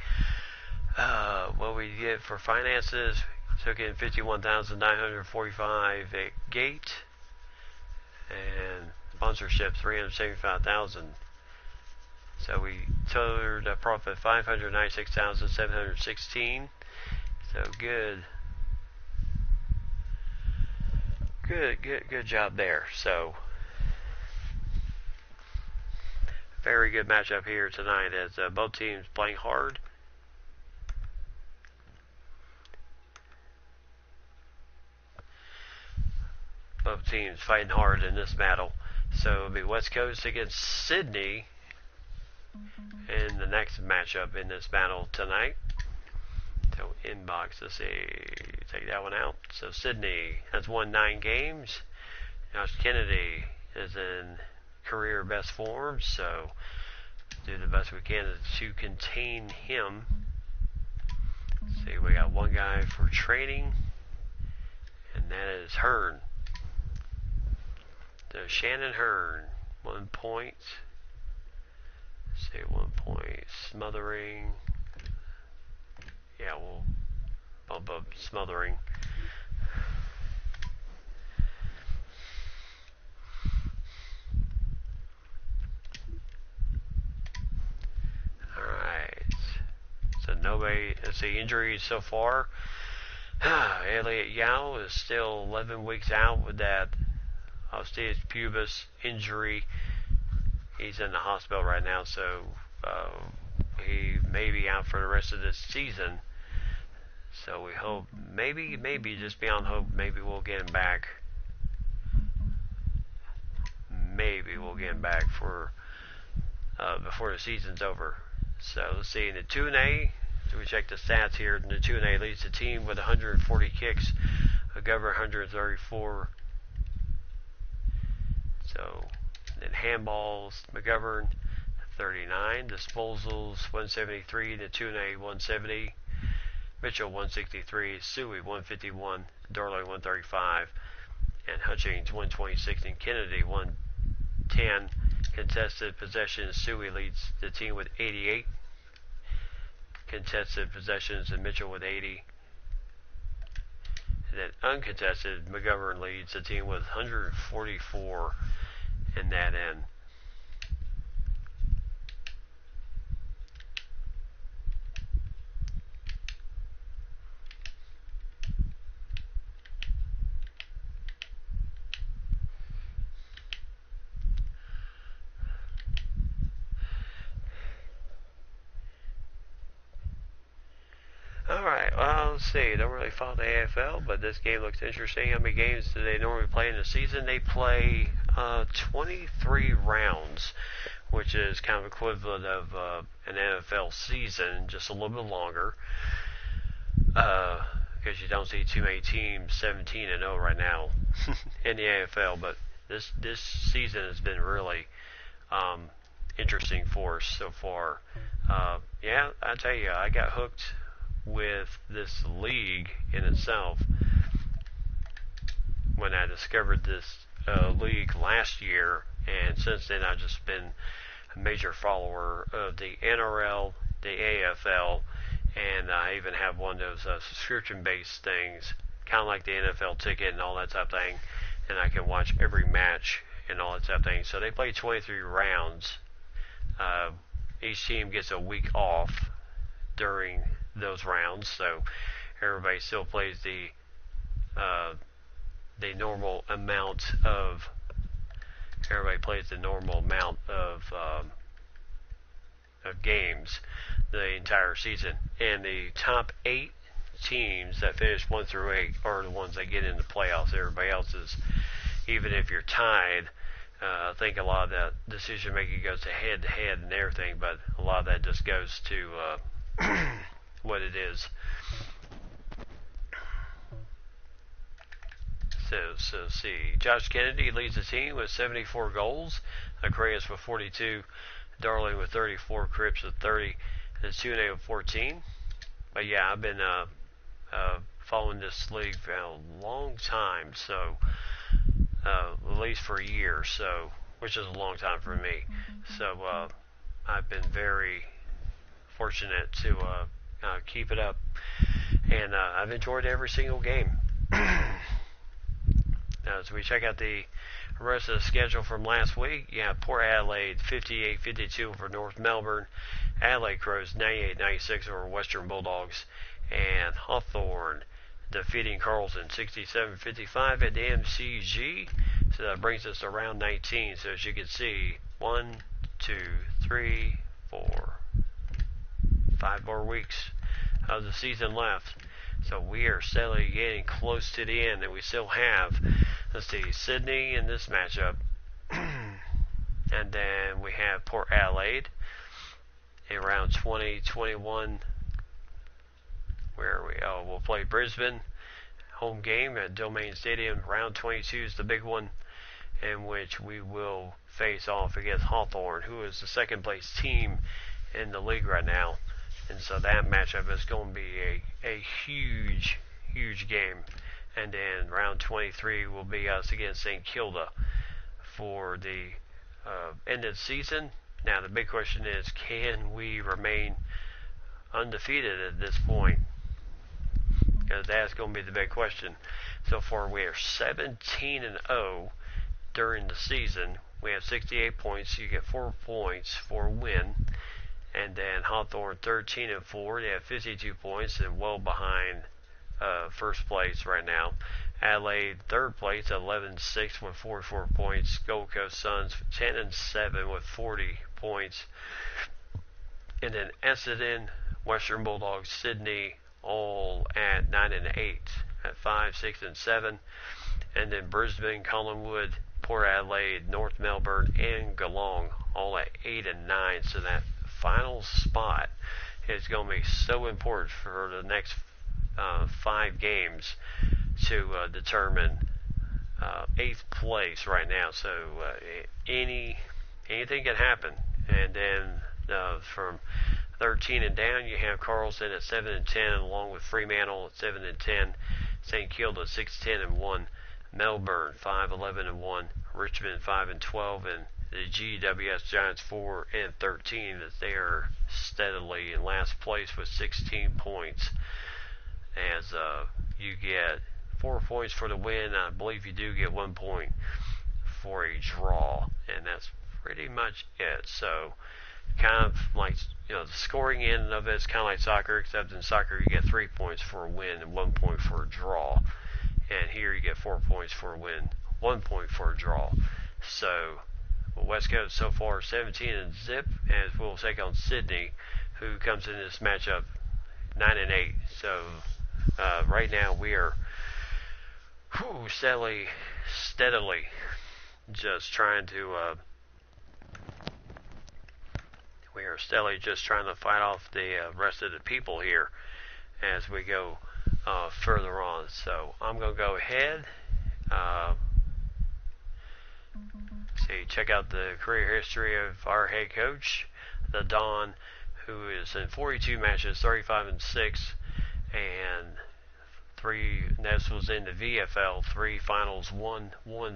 what we get for finances. Took in $51,945 at gate, and sponsorship $375,000. So we totaled a profit $596,716. So good job there. So very good matchup here tonight as both teams playing hard. Both teams fighting hard in this battle. So it'll be West Coast against Sydney in the next matchup in this battle tonight. So inbox, let's see, take that one out. So Sydney has won 9 games. Josh Kennedy is in career best form, so do the best we can to contain him. Let's see, we got 1 guy for training, and that is Hearn. So Shannon Hearn, 1 point. Let's see, 1 point. Smothering. Yeah, we'll bump up Smothering. let's see, injuries so far. Elliot Yao is still 11 weeks out with that osteitis pubis injury. He's in the hospital right now, so he may be out for the rest of this season. So we hope, maybe just beyond hope, maybe we'll get him back. Maybe we'll get him back for before the season's over. So let's see, in the 2A, so we check the stats here. The 2A leads the team with 140 kicks, McGovern 134. So then handballs, McGovern 39, disposals 173, the 2A 170, Mitchell 163, Suey 151, Darley 135, and Hutchings 126, and Kennedy 110. Contested possessions, Suey leads the team with 88. Contested possessions, and Mitchell with 80. And then uncontested, McGovern leads the team with 144 in that end. Alright, well, let's see. Don't really follow the AFL, but this game looks interesting. How many games do they normally play in a season? They play 23 rounds, which is kind of equivalent of an NFL season, just a little bit longer. Because you don't see too many teams 17-0 right now in the AFL, but this season has been really interesting for us so far. Yeah, I tell you, I got hooked with this league in itself when I discovered this league last year, and since then I've just been a major follower of the NRL, the AFL, and I even have one of those subscription-based things, kind of like the NFL ticket and all that type of thing, and I can watch every match and all that type of thing. So they play 23 rounds. Each team gets a week off during those rounds, so everybody still plays the normal amount of games the entire season, and the top 8 teams that finish 1 through 8 are the ones that get into playoffs. Everybody else is, even if you're tied, I think a lot of that decision making goes to head to head and everything, but a lot of that just goes to what it is. So see, Josh Kennedy leads the team with 74 goals, Acreus with 42, Darling with 34, Cripps with 30, and Tune with 14. But yeah, I've been following this league for a long time, so at least for a year, so which is a long time for me. So I've been very fortunate to keep it up, and I've enjoyed every single game. As we check out the rest of the schedule from last week, you have Port Adelaide 58-52 over North Melbourne, Adelaide Crows 98-96 over Western Bulldogs, and Hawthorn defeating Carlton 67-55 at the MCG. So that brings us to round 19. So as you can see, 1, 2, 3, 4, 5 more weeks of the season left. So we are steadily getting close to the end, and we still have, let's see, Sydney in this matchup, and then we have Port Adelaide in round 20, 21. Where are we? Oh, we'll play Brisbane, home game at Domain Stadium. Round 22 is the big one, in which we will face off against Hawthorn, who is the second place team in the league right now. And so that matchup is going to be a huge, huge game. And then round 23 will be us against St. Kilda for the end of the season. Now the big question is, can we remain undefeated at this point? Because that's going to be the big question. So far we are 17-0 during the season. We have 68 points. You get 4 points for a win. And then Hawthorne 13-4. They have 52 points and well behind first place right now. Adelaide third place 11-6 with 44 points. Gold Coast Suns 10-7 with 40 points. And then Essendon, Western Bulldogs, Sydney all at 9-8 at 5, 6, and 7. And then Brisbane, Collingwood, Port Adelaide, North Melbourne, and Geelong all at 8 and 9. So that final spot is going to be so important for the next 5 games to determine 8th place right now. So anything can happen. And then from 13 and down, you have Carlton at 7 and 10, along with Fremantle at 7 and 10, St Kilda at 6-10 and 1, Melbourne 5-11 and 1, Richmond 5 and 12, and the GWS Giants 4 and 13. That they are steadily in last place with 16 points. As you get 4 points for the win, I believe you do get 1 point for a draw, and that's pretty much it. So, kind of like, the scoring end of it's kind of like soccer, except in soccer you get 3 points for a win and 1 point for a draw, and here you get 4 points for a win, 1 point for a draw. So, West Coast so far 17 and zip, as we'll take on Sydney, who comes in this matchup 9 and 8. So right now we are steadily just trying to fight off the rest of the people here as we go further on. So I'm going to go ahead. Check out the career history of our head coach, the Don, who is in 42 matches, 35 and 6, and 3. This was in the VFL, 3 finals, one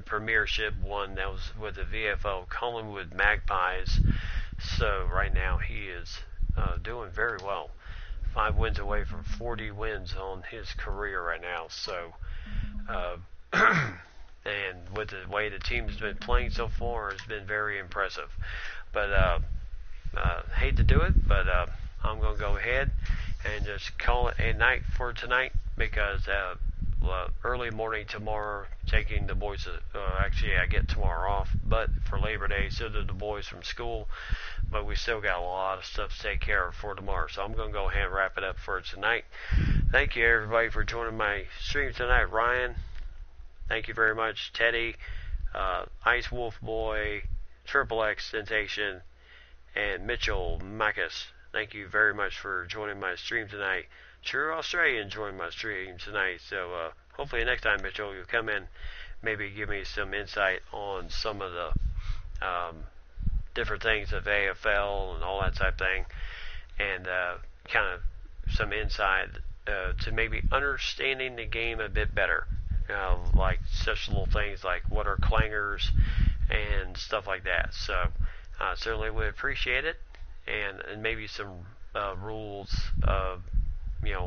premiership, 1 that was with the VFL Collingwood Magpies. So right now he is doing very well. 5 wins away from 40 wins on his career right now. So. And with the way the team has been playing so far, it's been very impressive. But hate to do it, but I'm going to go ahead and just call it a night for tonight, because early morning tomorrow, taking the boys, actually I get tomorrow off, but for Labor Day, so do the boys from school, but we still got a lot of stuff to take care of for tomorrow. So I'm going to go ahead and wrap it up for tonight. Thank you everybody for joining my stream tonight. Ryan, thank you very much. Teddy, Ice Wolf Boy, Triple X Temptation, and Mitchell Macus, thank you very much for joining my stream tonight. True Australian joined my stream tonight. So hopefully next time, Mitchell, you'll come in, maybe give me some insight on some of the different things of AFL and all that type of thing, and kind of some insight to maybe understanding the game a bit better. Like such little things like what are clangers and stuff like that. So I certainly would appreciate it, and maybe some rules of,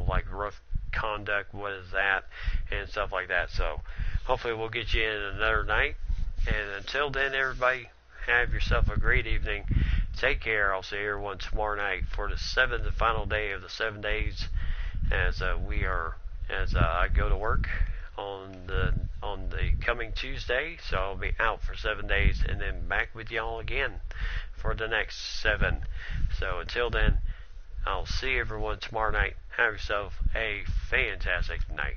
like rough conduct, what is that, and stuff like that. So hopefully we'll get you in another night, and until then, everybody, have yourself a great evening. Take care. I'll see everyone tomorrow night for the 7th and final day of the 7 days, as I go to work on the coming Tuesday. So I'll be out for 7 days, and then back with y'all again for the next 7. So until then, I'll see everyone tomorrow night. Have yourself a fantastic night.